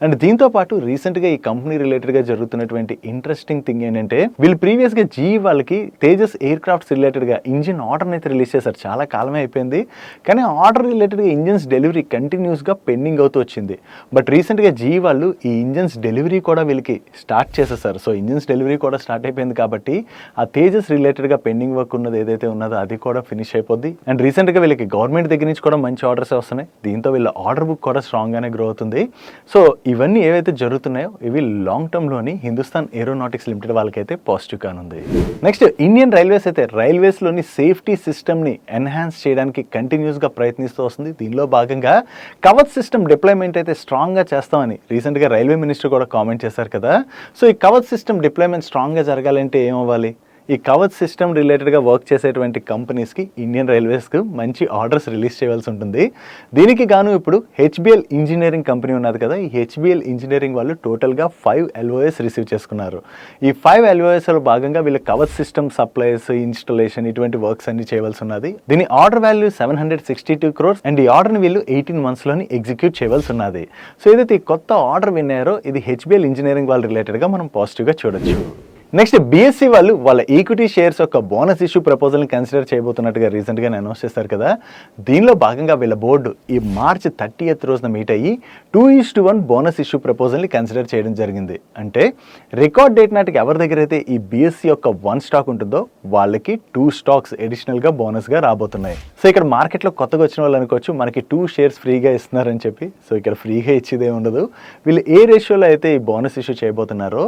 అండ్ దీంతో పాటు రీసెంట్ గా ఈ కంపెనీ రిలేటెడ్ గా జరుగుతున్నటువంటి ఇంట్రెస్టింగ్ థింగ్ ఏంటంటే వీళ్ళు ప్రీవియస్ గా జీ వాళ్ళకి తేజస్ ఎయిర్ క్రాఫ్ట్స్ రిలేటెడ్ గా ఇంజిన్ ఆర్డర్ అయితే రిలీజ్ చేశారు. చాలా కాలమే అయిపోయింది, కానీ ఆర్డర్ రిలేటెడ్ గా ఇంజిన్స్ డెలివరీ కంటిన్యూస్ గా పెండింగ్ అవుతూ వచ్చింది. బట్ రీసెంట్ గా జీ వాళ్ళు ఈ ఇంజిన్స్ డెలివరీ కూడా వీళ్ళకి స్టార్ట్ చేసేసారు. సో ఇంజిన్స్ డెలివరీ కూడా స్టార్ట్ అయిపోయింది కాబట్టి ఆ తేజస్ రిలేటెడ్ గా పెండింగ్ వర్క్ ఉన్నది ఏదైతే ఉన్నదో అది కూడా ఫినిష్ అయిపోద్ది. అండ్ రీసెంట్ గా వీళ్ళకి గవర్నమెంట్ దగ్గర నుంచి కూడా మంచి ఆర్డర్స్ వస్తున్నాయి. దీంతో వీళ్ళ ఆర్డర్ బుక్ కూడా స్ట్రాంగ్ గానే గ్రో అవుతుంది. సో ఇవన్నీ ఏవైతే జరుగుతున్నాయో ఇవి లాంగ్ టర్మ్ లోని హిందుస్థాన్ ఏరోనాటిక్స్ లిమిటెడ్ వాళ్ళకైతే పాజిటివ్ గానుంది. నెక్స్ట్ ఇండియన్ రైల్వేస్ అయితే రైల్వేస్ లోని సేఫ్టీ సిస్టమ్ ని ఎన్హాన్స్ చేయడానికి కంటిన్యూస్ గా ప్రయత్నిస్తూ వస్తుంది. దీనిలో భాగంగా కవచ్ సిస్టమ్ డిప్లాయ్మెంట్ అయితే స్ట్రాంగ్ గా చేస్తామని రీసెంట్ గా రైల్వే మినిస్టర్ కూడా కామెంట్ చేశారు కదా. సో ఈ కవచ్ సిస్టమ్ డిప్లాయ్మెంట్ స్ట్రాంగ్ గా జరగాలంటే ఏమవ్వాలి? ఈ కవచ్ సిస్టమ్ రిలేటెడ్గా వర్క్ చేసేటువంటి కంపెనీస్కి ఇండియన్ రైల్వేస్కి మంచి ఆర్డర్స్ రిలీజ్ చేయవలసి ఉంటుంది. దీనికి గాను ఇప్పుడు హెచ్బిఎల్ ఇంజనీరింగ్ కంపెనీ ఉన్నది కదా, ఈ హెచ్బిఎల్ ఇంజనీరింగ్ వాళ్ళు టోటల్గా 5 LOAs రిసీవ్ చేసుకున్నారు. ఈ 5 LOAస్లో భాగంగా వీళ్ళు కవచ్ సిస్టమ్ సప్లైస్, ఇన్స్టాలేషన్ ఇటువంటి వర్క్స్ అన్ని చేయవలసి ఉన్నది. దీని ఆర్డర్ వాల్యూ 762 crores అండ్ ఈ ఆర్డర్ని వీళ్ళు 18 monthsలోని ఎగ్జిక్యూట్ చేయవలసి ఉన్నది. సో ఏదైతే ఈ కొత్త ఆర్డర్ విన్నారో ఇది హెచ్బిఎల్ ఇంజనీరింగ్ వాళ్ళ రిలేటెడ్గా మనం పాజిటివ్గా చూడొచ్చు. నెక్స్ట్ BSE వాళ్ళు వాళ్ళ ఈక్విటీ షేర్స్ యొక్క బోనస్ ఇష్యూ ప్రపోజల్ని కన్సిడర్ చేయబోతున్నట్టుగా రీసెంట్గా అనౌన్స్ చేస్తారు కదా. దీనిలో భాగంగా వీళ్ళ బోర్డు ఈ March 30th రోజున మీట్ అయ్యి 2:1 బోనస్ ఇష్యూ ప్రపోజల్ని కన్సిడర్ చేయడం జరిగింది. అంటే రికార్డ్ డేట్ నాటికి ఎవరి దగ్గర అయితే ఈ BSE యొక్క 1 స్టాక్ ఉంటుందో వాళ్ళకి 2 స్టాక్స్ అడిషనల్గా బోనస్గా రాబోతున్నాయి. సో ఇక్కడ మార్కెట్లో కొత్తగా వచ్చిన వాళ్ళు అనుకోవచ్చు మనకి 2 షేర్స్ ఫ్రీగా ఇస్తున్నారని చెప్పి. సో ఇక్కడ ఫ్రీగా ఇచ్చేదే ఉండదు. వీళ్ళు ఏ రేషియోలో అయితే ఈ బోనస్ ఇష్యూ చేయబోతున్నారో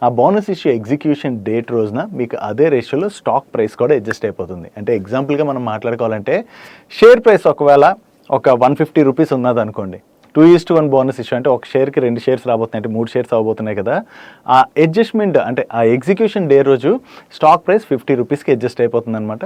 ఆ బోనస్ ఇష్యూ ఎగ్జిక్యూషన్ డేట్ రోజున మీకు అదే రేషియోలో స్టాక్ ప్రైస్ కూడా అడ్జస్ట్ అయిపోతుంది. అంటే ఎగ్జాంపుల్గా మనం మాట్లాడుకోవాలంటే షేర్ ప్రైస్ ఒకవేళ ఒక 150 రూపీస్ ఉన్నది అనుకోండి, 2:1 బోనస్ ఇష్యూ అంటే ఒక షేర్కి 2 షేర్స్ రాబోతున్నాయి, అంటే 3 షేర్స్ అవబోతున్నాయి కదా. ఆ అడ్జస్ట్మెంట్ అంటే ఆ ఎగ్జిక్యూషన్ డే రోజు స్టాక్ ప్రైస్ 50 రూపీస్కి అడ్జస్ట్ అయిపోతుంది అనమాట.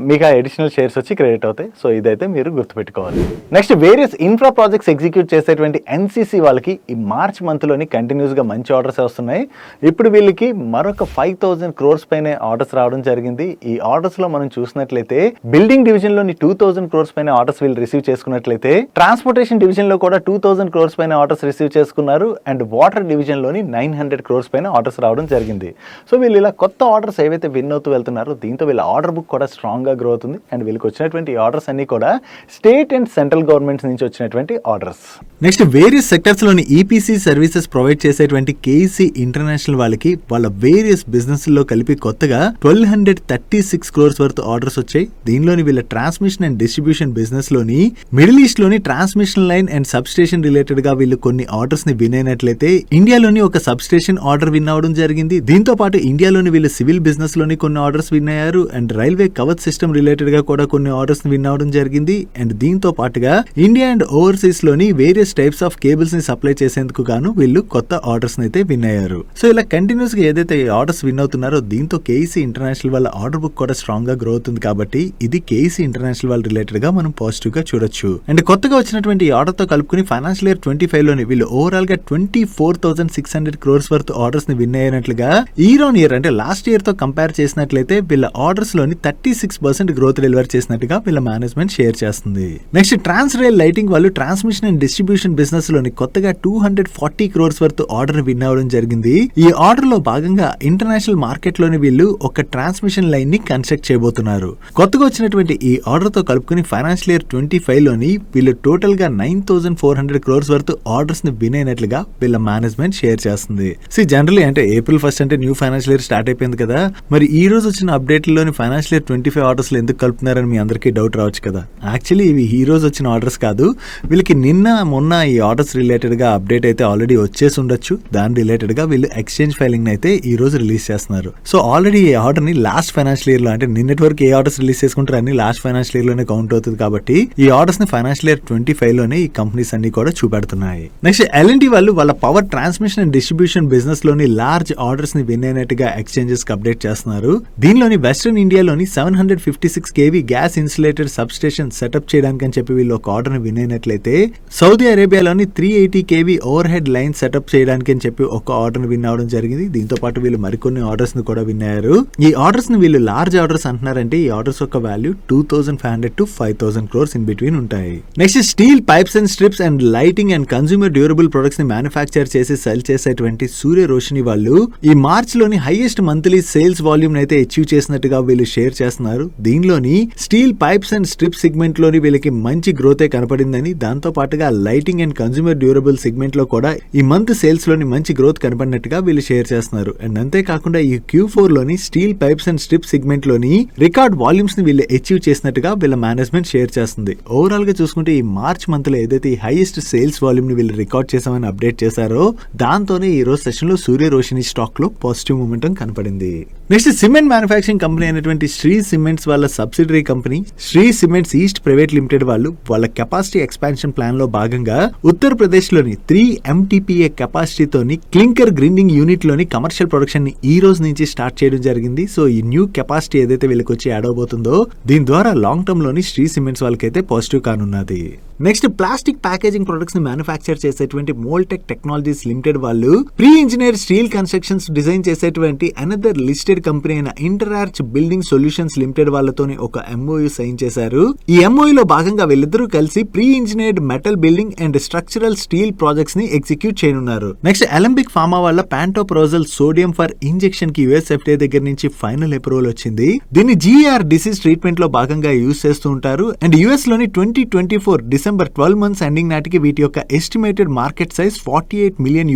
మీకు ఆ అడిషనల్ షేర్స్ వచ్చి క్రెడిట్ అవుతాయి. సో ఇదైతే మీరు గుర్తుపెట్టుకోవాలి. Next various infra projects execute చేసేటువంటి NCC వాళ్ళకి ఈ మార్చ్ మంత్లోని కంటిన్యూస్గా మంచి ఆర్డర్స్ వస్తున్నాయి. ఇప్పుడు వీళ్ళకి మరొక 5,000 crores పైన ఆర్డర్స్ రావడం జరిగింది. ఈ ఆర్డర్స్లో మనం చూసినట్లయితే బిల్డింగ్ డివిజన్లోని 2,000 crores పైన ఆర్డర్స్ వీళ్ళు రిసీవ్ చేసుకున్నట్లయితే ట్రాన్స్పోర్టేషన్ డివిజన్లో కూడా 2,000 crores పైన ఆర్డర్స్ రిసీవ్ చేసుకున్నారు. అండ్ వాటర్ డివిజన్లోని 900 crores పైన ఆర్డర్స్ రావడం జరిగింది. సో వీళ్ళు ఇలా కొత్త ఆర్డర్స్ ఏవైతే విన్ అవుతూ వెళ్తున్నారో దీంతో వీళ్ళ ఆర్డర్ బుక్ కూడా స్ట్రాంగ్గా గ్రో అవుతుంది. అండ్ వీళ్ళకి వచ్చినటువంటి ఆర్డర్స్ అన్ని కూడా స్టేట్ అండ్ సెంట్రల్ గవర్నమెంట్స్ నుంచి వచ్చినటువంటి ఆర్డర్స్. నెక్స్ట్ వేరియస్ సెక్టర్స్ లోని EPC సర్వీసెస్ ప్రొవైడ్ చేసేటువంటి KEC ఇంటర్నేషనల్ వాళ్ళకి వాళ్ళ వేరియస్ బిజినెస్ లో కలిపి కొత్తగా 1,236 crores వర్త్ ఆర్డర్స్ వచ్చాయి. దీనిలోని వీళ్ళ ట్రాన్స్మిషన్ అండ్ డిస్ట్రిబ్యూషన్ బిజినెస్ లోని మిడిల్ ఈస్ట్ లోని transmission line and substation station related గా వీళ్ళు కొన్ని ఆర్డర్స్ ని విన్ అయినట్లయితే ఇండియాలోని ఒక సబ్ స్టేషన్ ఆర్డర్ విన్ అవడం జరిగింది. దీంతో పాటు ఇండియాలోని వీళ్ళు సివిల్ బిజినెస్ లోని కొన్ని ఆర్డర్స్ విన్ అయ్యారు. And railway Kavach system related గా కూడా కొన్ని ఆర్డర్స్ ని విన్ అవడం జరిగింది. అండ్ దీంతో పాటుగా ఇండియా అండ్ ఓవర్సీస్ లోని వేరియస్ టైప్స్ ఆఫ్ కేబుల్స్ ని సప్లై చేసేందుకు గాను వీళ్ళు కొత్త ఆర్డర్స్ అయితే విన్ అయ్యారు. సో ఇలా కంటిన్యూస్ గా ఏదైతే ఆర్డర్స్ విన్ అవుతున్నారో దీంతో కేఈసీ ఇంటర్నేషనల్ వాళ్ళ ఆర్డర్ బుక్ కూడా స్ట్రాంగ్ గా గ్రో అవుతుంది. కాబట్టి ఇది కేఈసీ ఇంటర్నేషనల్ వాళ్ళ రిలేటెడ్ గా మనం పాజిటివ్ గా చూడొచ్చు. అండ్ కొత్తగా వచ్చినటువంటి ఈ ఆర్డర్ తో కలుపుకుని ఫైనాన్షియల్ ఇయర్ 25 లోని వీళ్ళు ఓవరాల్ గా 24,600 crores వర్త్ ఆర్డర్స్ ని విన్ అయినట్లుగా ఇయర్ ఆన్ ఇయర్ అంటే లాస్ట్ ఇయర్ తో కంపేర్ చేసినట్లయితే వీళ్ళ ఆర్డర్స్ లోని 36% గ్రోత్ డెలివర్ చేసినట్టుగా వీళ్ళ మేనేజ్మెంట్ షేర్ చేస్తుంది. నెక్స్ట్ ట్రాన్స్ రైల్ లైటింగ్ వాళ్ళు ట్రాన్స్మిషన్ అండ్ డిస్ట్రిబ్యూషన్ బిజినెస్ లోని కొత్తగా 240 crores వర్త్ ఆర్డర్ విన్ అవ్వడం జరిగింది. ఈ ఆర్డర్ లో భాగంగా ఇంటర్నేషనల్ మార్కెట్ లోని వీళ్ళు ఒక ట్రాన్స్మిషన్ లైన్ ని కన్స్ట్రక్ట్ చేయబోతున్నారు. కొత్తగా వచ్చినటువంటి ఈ ఆర్డర్ తో కలుపుకుని ఫైనాన్షియల్ ఇయర్ 25 లోని వీళ్ళు టోటల్ గా 9,400 crores వర్త్ ఆర్డర్స్ ని విన్ అయినట్లుగా వీళ్ళ మేనేజ్మెంట్ షేర్ చేస్తుంది. జనరల్లీ అంటే April 1st అంటే న్యూ ఫైనాన్షియల్ ఇయర్ స్టార్ట్ అయిపోయింది కదా, మరి ఈ రోజు వచ్చిన అప్డేట్ లోని ఫైనాన్షియల్ ఇయర్ 25 ఆర్డర్స్ లో ఎందుకు కలుపుతున్నారని మీ అందరికీ డౌట్ రావచ్చు కదా. యాక్చువల్లీ ఇవి ఈ రోజు వచ్చిన ఆర్డర్స్ కాదు, వీళ్ళకి నిన్న మొన్న ఈ ఆర్డర్స్ రిలేటెడ్ గా అప్డేట్ అయితే ఆల్రెడీ వచ్చేసి ఉండొచ్చు. దాని రిలేటెడ్ గా వీళ్ళు ఎక్స్చేంజ్ ఫైలింగ్ అయితే ఈ రోజు రిలీజ్ చేస్తున్నారు. సో ఆల్రెడీ ఈ ఆర్డర్ ని లాస్ట్ ఫైనాన్షియల్ ఇయర్ లో అంటే నిన్నటి వరకు ఏ ఆర్డర్స్ రిలీజ్ చేసుకుంటారు అన్ని లాస్ట్ ఫైనాన్షియల్ ఇయర్ లోనే కౌంట్ అవుతుంది. కాబట్టి ఈ ఆర్డర్స్ ని ఫైనాన్షియల్ ఇయర్ 25 లోనే ఈ కంపెనీస్ అన్ని కూడా చూపెడుతున్నాయి. నెక్స్ట్ L&T వాళ్ళు వాళ్ళ power transmission and distribution business లోని లార్జ్ ఆర్డర్స్ ని విన్ అయినట్టుగా ఎక్స్చేంజెస్ కి అప్డేట్ చేస్తున్నారు. దీనిలోని వెస్టర్న్ ఇండియాలోని 756 kV gas insulated substation setup చేయడానికి అని చెప్పి వీళ్ళు ఒక ఆర్డర్ ని విన్ అయినట్లయితే సౌదీ అరేబియాలోని 380 kV overhead line setup చేయడానికి అని చెప్పి ఒక ఆర్డర్ ని విన్ అవడం జరిగింది. దీంతో పాటు వీళ్ళు మరికొన్ని ఆర్డర్స్ ని కూడా విన్ అయ్యారు. ఈ ఆర్డర్స్ ని వీళ్ళు లార్జ్ ఆర్డర్స్ అంటున్నారంటే ఈ ఆర్డర్స్ యొక్క value 2,500 to 5,000 crores in between ఉంటాయి. Next steel pipes and strips and lighting and consumer durable products ని మ్యానుఫ్యాక్చర్ చేసి సెల్ చేసేటువంటి సూర్య రోషిని వాళ్ళు ఈ మార్చ్ లోని హైయెస్ట్ మంత్లీ సేల్స్ వాల్యూమ్ అయితే అచీవ్ చేసినట్టుగా వీళ్ళు షేర్ చేస్తున్నారు. దీనిలోని steel pipes and strip segment లోని వీళ్ళకి మంచి గ్రోత్ కనపడిందని, దాంతో పాటుగా lighting and consumer durable segment లో కూడా ఈ మంత్ సేల్స్ లోని మంచి గ్రోత్ కనపడినట్టుగా వీళ్ళు షేర్ చేస్తున్నారు. అండ్ అంతేకాకుండా ఈ Q4 లోని steel pipes and strip segment లోని రికార్డ్ వాల్యూమ్స్ ని వీళ్ళు అచీవ్ చేసినట్టుగా వీళ్ళ మేనేజ్మెంట్ షేర్ చేస్తుంది. ఓవరాల్ గా చూసుకుంటే ఈ మార్చ్ మంత్ లో ఏదైతే ఈ హైయెస్ట్ సేల్స్ వాల్యూమ్ ని వీళ్ళు రికార్డ్ చేసామని అప్డేట్ చేశారో దాంతోనే ఈ రోజు సెషన్ లో సూర్య రోషిని స్టాక్ లో పాజిటివ్ మూమెంటం కనపడింది. నెక్స్ట్ సిమెంట్ మ్యానుఫ్యాక్చరింగ్ కంపెనీ అయినటువంటి శ్రీ సిమెంట్స్ వాళ్ళ subsidiary company Shree Cements East Private Limited వాళ్ళు వాళ్ళ కెపాసిటీ ఎక్స్పాన్షన్ ప్లాన్ లో భాగంగా ఉత్తరప్రదేశ్ లోని 3 MTPA కెపాసిటీతోని క్లింకర్ గ్రైండింగ్ యూనిట్ లోని కమర్షియల్ ప్రొడక్షన్ ని ఈ రోజు నుంచి స్టార్ట్ చేయడం జరిగింది. సో ఈ న్యూ కెపాసిటీ ఏదైతే వీళ్ళకి వచ్చి యాడ్ అవబోతుందో దీని ద్వారా లాంగ్ టర్మ్ లోని శ్రీ సిమెంట్స్ వాళ్ళకైతే పాజిటివ్ కానున్నది. నెక్స్ట్ ప్లాస్టిక్ ప్యాకేజింగ్ ప్రొడక్ట్స్ ని మ్యానుఫ్యాక్చర్ చేసేటువంటి మోల్టెక్ టెక్నాలజీస్ లిమిటెడ్ వాళ్ళు pre engineer steel constructions design చేసేటువంటి అనదర్ లిస్టెడ్ కంపెనీ అయిన ఇంటరార్చ్ బిల్డింగ్ సొల్యూషన్స్ లిమిటెడ్ వాళ్ళతోని ఒక MOU సైన్ చేశారు. ఈ MOU లో భాగంగా వీళ్ళిద్దరూ కలిసి pre engineered metal building and structural steel projects ని ఎగ్జిక్యూట్ చేయనున్నారు. నెక్స్ట్ అలంబిక్ ఫార్మా వాళ్ళ ప్యాంటోప్రోజల్ సోడియం ఫర్ ఇంజెక్షన్ కి US FDA దగ్గర నుంచి ఫైనల్ అప్రూవల్ వచ్చింది. దీన్ని GER డిసీజ్ ట్రీట్మెంట్ లో భాగంగా యూజ్ చేస్తూ ఉంటారు. అండ్ US లోని 2024 డిసెంబర్ 12 months ఎండింగ్ నాటికి వీటి యొక్క ఎస్టిమేటెడ్ మార్కెట్ సైజ్ $48 million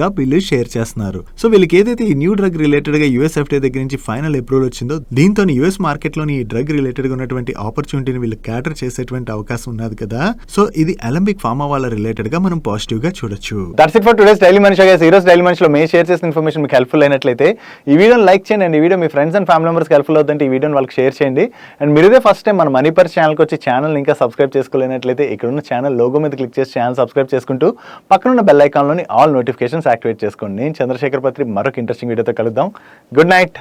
గా వీళ్ళు షేర్ చేస్తున్నారు. సో వీళ్ళకి ఏదైతే ఈ న్యూ డ్రగ్ రిలేటెడ్ గా US FDA దగ్గర నుంచి ఫైనల్ అప్రూవల్ వచ్చిందో దీంతో US మార్కెట్ లోని ఈ డ్రగ్ రిలేటెడ్ గా ఉన్నటువంటి ఆపర్చునిటీని వీళ్ళు క్యాటర్ చేసేటువంటి అవకాశం ఉన్నది కదా. సో ఇది అలంబిక్ ఫార్మా వాళ్ళ రిలేటెడ్ గా మనం పాజిటివ్ గా చూడొచ్చు. That's it for today's daily money show guys. ఈ రోజు డైలీ మనీ షో మేము షేర్ చేసిన ఇన్ఫర్మేషన్ మీకు హెల్ప్ఫుల్ అయినట్లయితే ఈ వీడియోని లైక్ చేయండి. అండ్ ఈ video me friends and family members helpful అవుతుంటే ఈ వీడియోని వాళ్ళకి షేర్ చేయండి. అండ్ మీరు ఇదే ఫస్ట్ టైం మన మనీ పర్స్ ఛానల్కి వచ్చి ఛానల్ ఇంకా సబ్స్క్రైబ్ చేసుకోలేనట్లయితే ఇక్కడ ఉన్న ఛానల్ లోగో మీద క్లిక్ చేసి ఛానల్ సబ్స్క్రైబ్ చేసుకుంటూ పక్కనున్న బెల్ ఐకాన్లోని ఆల్ నోటిఫికేషన్స్ యాక్టివేట్ చేసుకోండి. నేను చంద్రశేఖర్ పత్రి మరొక ఇంట్రెస్టింగ్ వీడియోతో కలుద్దాం. Good night.